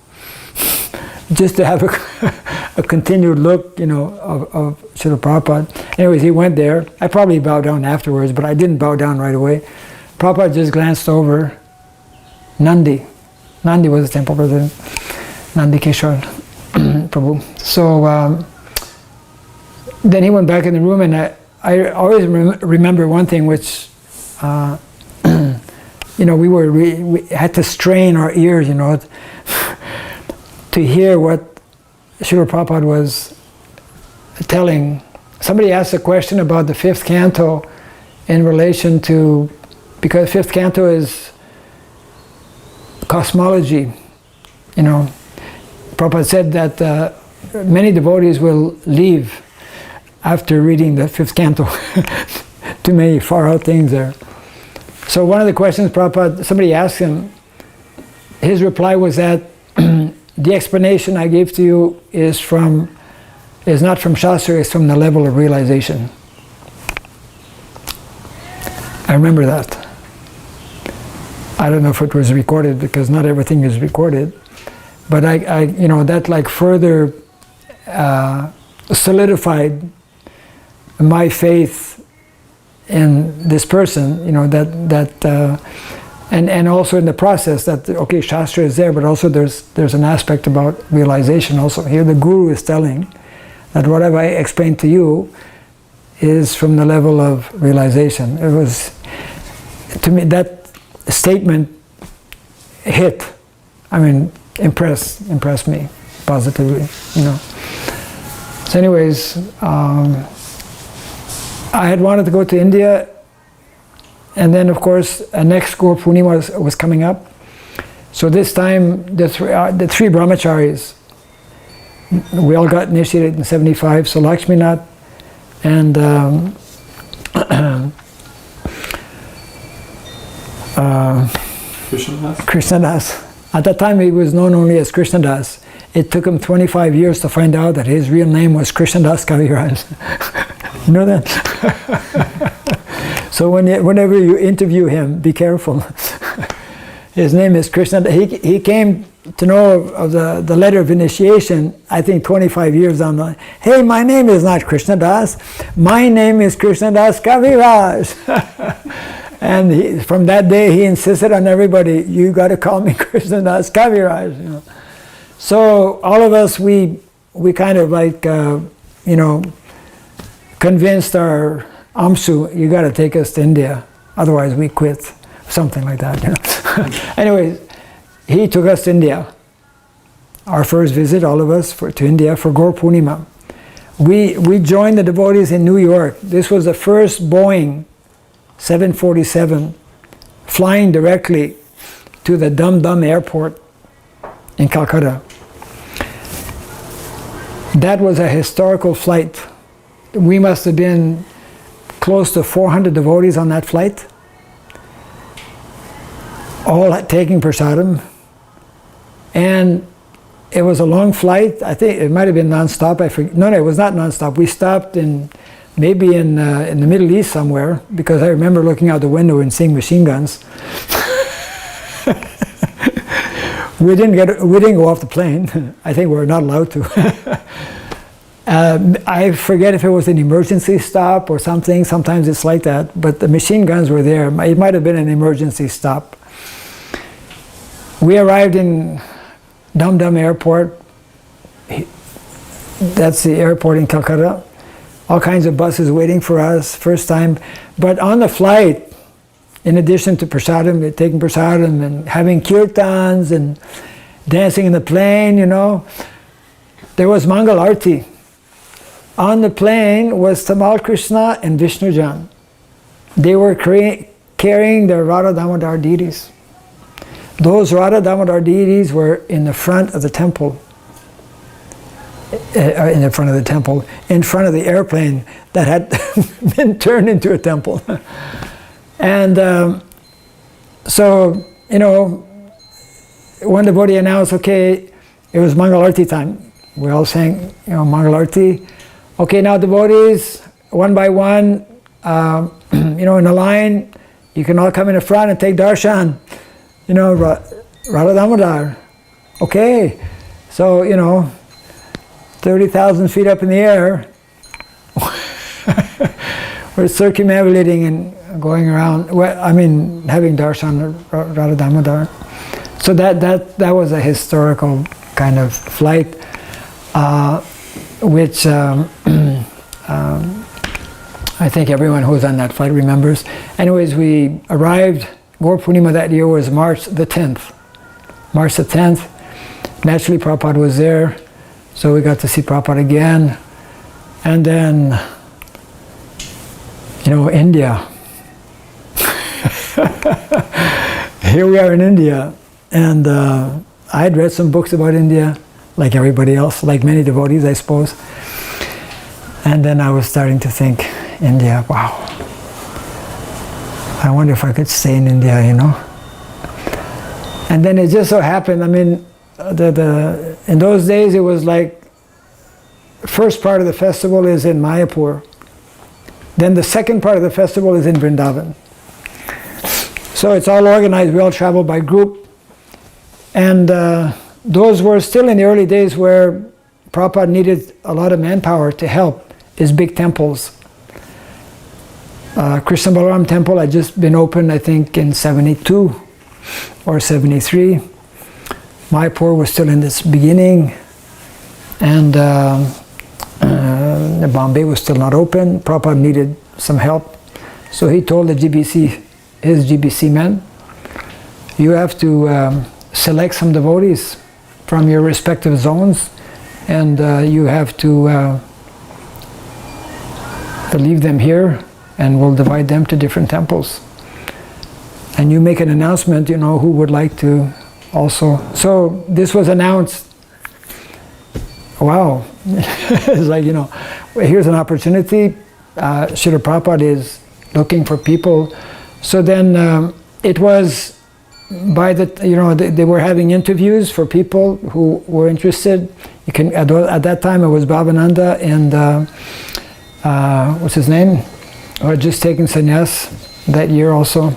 Speaker 2: just to have a continued look, you know, of Srila Prabhupada. Anyways, he went there. I probably bowed down afterwards, but I didn't bow down right away. Prabhupada just glanced over. Nandi was the temple president. Nandi Keshwar Prabhu. So then he went back in the room, and I always remember one thing, which you know, we had to strain our ears, you know, to hear what Srila Prabhupada was telling. Somebody asked a question about the 5th canto in relation to, because 5th canto is cosmology, you know. Prabhupada said that many devotees will leave after reading the 5th canto. Too many far out things there. So one of the questions Prabhupada, somebody asked him, his reply was that the explanation I gave to you is not from Shastra, it's from the level of realization. I remember that. I don't know if it was recorded, because not everything is recorded, but I you know, that like further solidified my faith in this person, you know, and also in the process that, okay, Shastra is there, but also there's an aspect about realization also. Here the Guru is telling that whatever I explained to you is from the level of realization. It was, to me, that statement hit. I mean, impressed me positively, you know. So anyways, I had wanted to go to India, and then of course next Gaur Purnima was coming up. So this time the three brahmacharis, we all got initiated in 75. So Lakshminath and Krishnadas. At that time he was known only as Krishnadas. It took him 25 years to find out that his real name was Krishnadas Kaviraj. You know that? So whenever you interview him, be careful. His name is Krishna. He came to know of the letter of initiation, I think 25 years down the line. Hey, my name is not Krishnadas. My name is Krishnadas Kaviraj. And from that day, he insisted on everybody, you got to call me Krishnadas Kaviraj. You know. So all of us, we kind of like, you know, convinced our Amsu, you got to take us to India, otherwise we quit, something like that. You know. Anyways, he took us to India. Our first visit, all of us, to India for Gaur Purnima. We joined the devotees in New York. This was the first Boeing 747 flying directly to the Dum Dum airport in Calcutta. That was a historical flight. We must have been close to 400 devotees on that flight, all taking prasadam. And it was a long flight. I think it might have been non-stop. I forget. No, it was not non-stop. We stopped maybe in the Middle East somewhere, because I remember looking out the window and seeing machine guns. We didn't go off the plane. I think we were not allowed to. I forget if it was an emergency stop or something. Sometimes it's like that. But the machine guns were there. It might have been an emergency stop. We arrived in Dum Dum Airport. That's the airport in Calcutta. All kinds of buses waiting for us, first time. But on the flight, in addition to prasadam, taking prasadam and having kirtans and dancing in the plane, you know, there was Mangal Arti. On the plane was Tamal Krishna and Vishnujan. They were carrying their Radha Damodar deities. Those Radha Damodar deities were in the front of the temple. In front of the airplane that had been turned into a temple. And so, you know, one devotee announced, okay, it was Mangal Arti time. We all sang, you know, Mangal Arti. Okay, now devotees, one by one, you know, in a line, you can all come in the front and take darshan. You know, Radha Damodar. Okay, so, you know, 30,000 feet up in the air, we're circumambulating and going around. Well, I mean, having darshan Radha Damodar. So that was a historical kind of flight, which I think everyone who was on that flight remembers. Anyways, we arrived. Gaur Purnima that year was March the 10th. March the 10th. Naturally, Prabhupada was there. So we got to see Prabhupada again. And then, you know, India. Here we are in India. And I had read some books about India, like everybody else, like many devotees, I suppose. And then I was starting to think, India, wow. I wonder if I could stay in India, you know. And then it just so happened, I mean, in those days it was like, first part of the festival is in Mayapur. Then the second part of the festival is in Vrindavan. So it's all organized, we all travel by group. And those were still in the early days where Prabhupada needed a lot of manpower to help his big temples. Krishna Balaram temple had just been opened, I think, in 72 or 73. Mayapur was still in its beginning, and Bombay was still not open. Prabhupada needed some help. So he told the GBC his GBC men, you have to select some devotees from your respective zones, and you have to leave them here, and we'll divide them to different temples. And you make an announcement, you know, who would like to also. So this was announced. Wow. It's like, you know, here's an opportunity. Srila Prabhupada is looking for people. So then it was by the, you know, they were having interviews for people who were interested. You can, at that time it was Bhavananda and what's his name? Who had just taken sannyas that year also.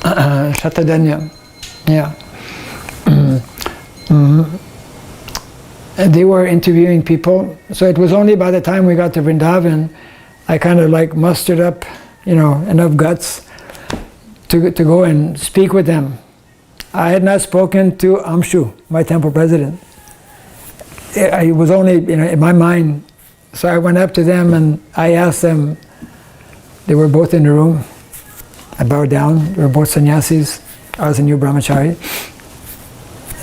Speaker 2: Shatadanya. Yeah. They were interviewing people. So it was only by the time we got to Vrindavan, I kind of like mustered up, you know, enough guts to go and speak with them. I had not spoken to Amshu, my temple president. It was only, you know, in my mind. So I went up to them and I asked them, they were both in the room. I bowed down, they were both sannyasis. I was a new brahmachari.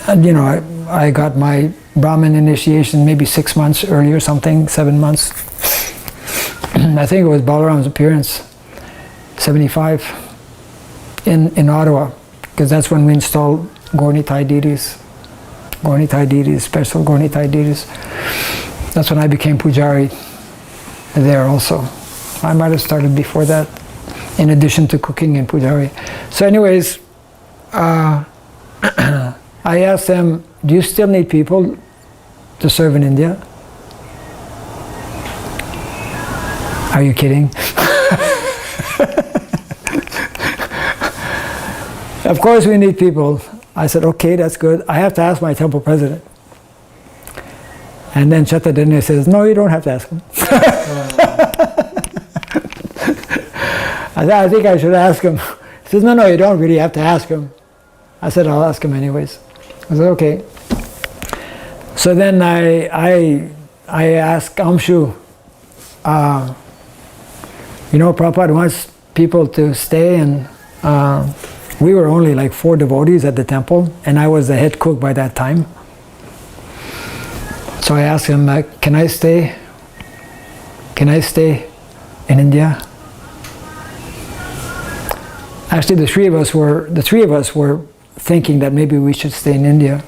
Speaker 2: And you know, I got my Brahmin initiation maybe 6 months earlier, something, 7 months. I think it was Balaram's appearance, 75, in Ottawa, because that's when we installed Gaur-Nitai deities. Gaur-Nitai deities, special Gaur-Nitai deities. That's when I became Pujari there also. I might have started before that, in addition to cooking and Pujari. So anyways, I asked them, do you still need people to serve in India? Are you kidding? Of course we need people. I said, okay, that's good. I have to ask my temple president. And then Chatadanya says, no, you don't have to ask him. I said, I think I should ask him. He says, no, you don't really have to ask him. I said, I'll ask him anyways. I said, okay. So then I asked Amshu, you know, Prabhupada wants people to stay, and we were only like 4 devotees at the temple, and I was the head cook by that time. So I asked him, can I stay? Can I stay in India? Actually, the three of us were thinking that maybe we should stay in India.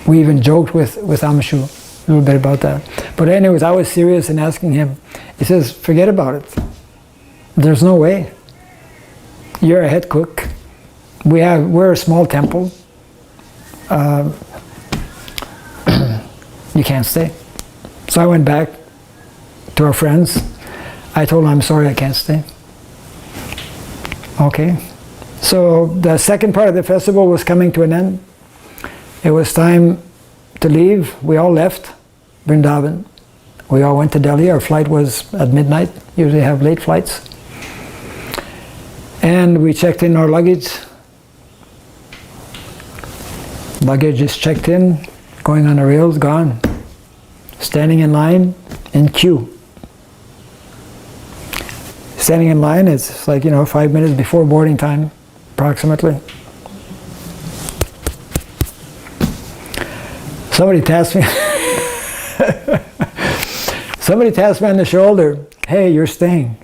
Speaker 2: We even joked with Amshu a little bit about that. But anyways, I was serious in asking him. He says, forget about it. There's no way. You're a head cook. We're a small temple. You can't stay. So I went back to our friends. I told them, I'm sorry, I can't stay. Okay. So the second part of the festival was coming to an end. It was time to leave. We all left Vrindavan. We all went to Delhi. Our flight was at midnight. Usually have late flights. And we checked in our luggage. Luggage is checked in, going on the rails, gone. Standing in line, in queue. Standing in line, it's like, 5 minutes before boarding time, approximately. Somebody tapped me. Somebody tapped me on the shoulder. Hey, you're staying.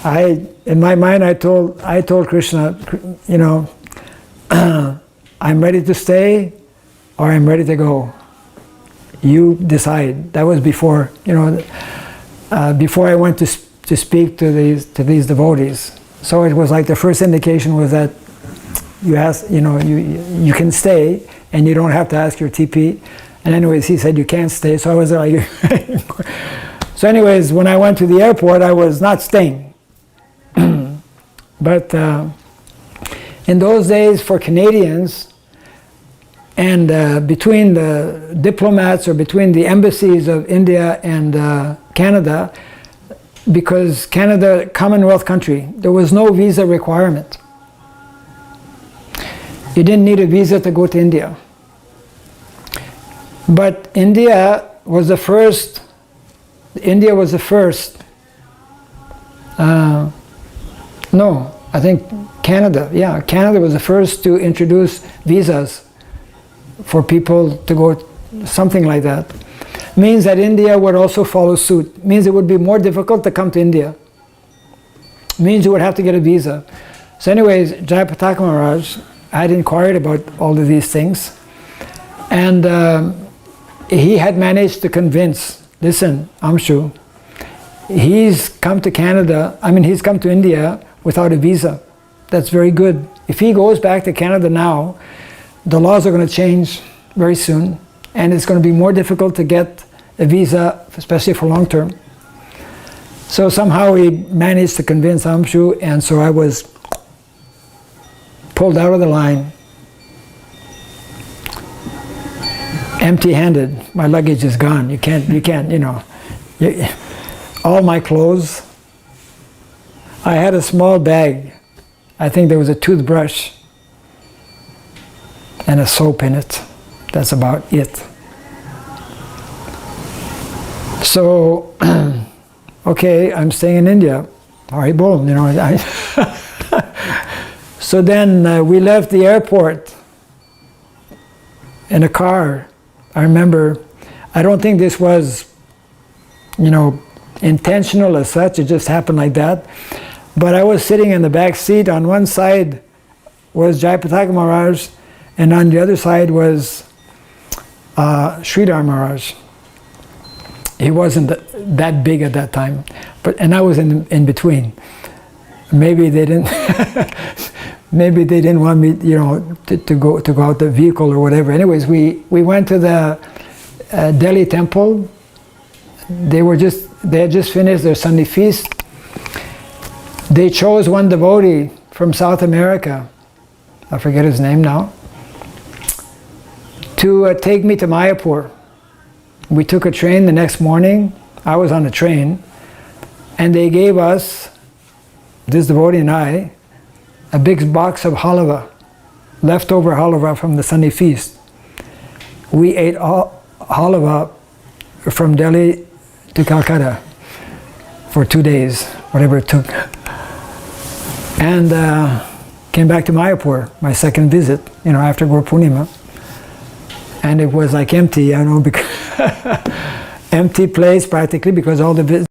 Speaker 2: In my mind, I told Krishna, I'm ready to stay, or I'm ready to go. You decide. That was before, before I went to speak to these devotees. So it was like the first indication was that you can stay and you don't have to ask your TP. And anyways, he said you can't stay. So I was like, so anyways, when I went to the airport, I was not staying. But in those days, for Canadians, and between the diplomats or between the embassies of India and Canada, because Canada, Commonwealth country, there was no visa requirement. You didn't need a visa to go to India. But India was the first No, I think Canada. Yeah, Canada was the first to introduce visas for people to go, something like that. Means that India would also follow suit. Means it would be more difficult to come to India. Means you would have to get a visa. So anyways, Jayapataka Maharaj had inquired about all of these things, and he had managed to convince, listen, Amshu, he's come to Canada, he's come to India without a visa. That's very good. If he goes back to Canada now, the laws are going to change very soon, and it's going to be more difficult to get a visa, especially for long term. So somehow he managed to convince Amshu, and so I was pulled out of the line, empty-handed. My luggage is gone. You can't, all my clothes. I had a small bag. I think there was a toothbrush and a soap in it. That's about it. So, okay, I'm staying in India. All right, boom, So then we left the airport in a car. I remember, I don't think this was, intentional as such, it just happened like that. But I was sitting in the back seat. On one side was Jayapataka Maharaj, and on the other side was Sridhar Maharaj. He wasn't that big at that time, and I was in between. Maybe they didn't. Maybe they didn't want me, to go out the vehicle or whatever. Anyways, we went to the Delhi temple. They had just finished their Sunday feast. They chose one devotee from South America, I forget his name now, to take me to Mayapur. We took a train the next morning. I was on a train, and they gave us, this devotee and I, a big box of halava, leftover halava from the Sunday feast. We ate all halava from Delhi to Calcutta for 2 days, whatever it took. And came back to Mayapur, my second visit, after Guru Purnima. And it was like empty, because empty place practically, because all the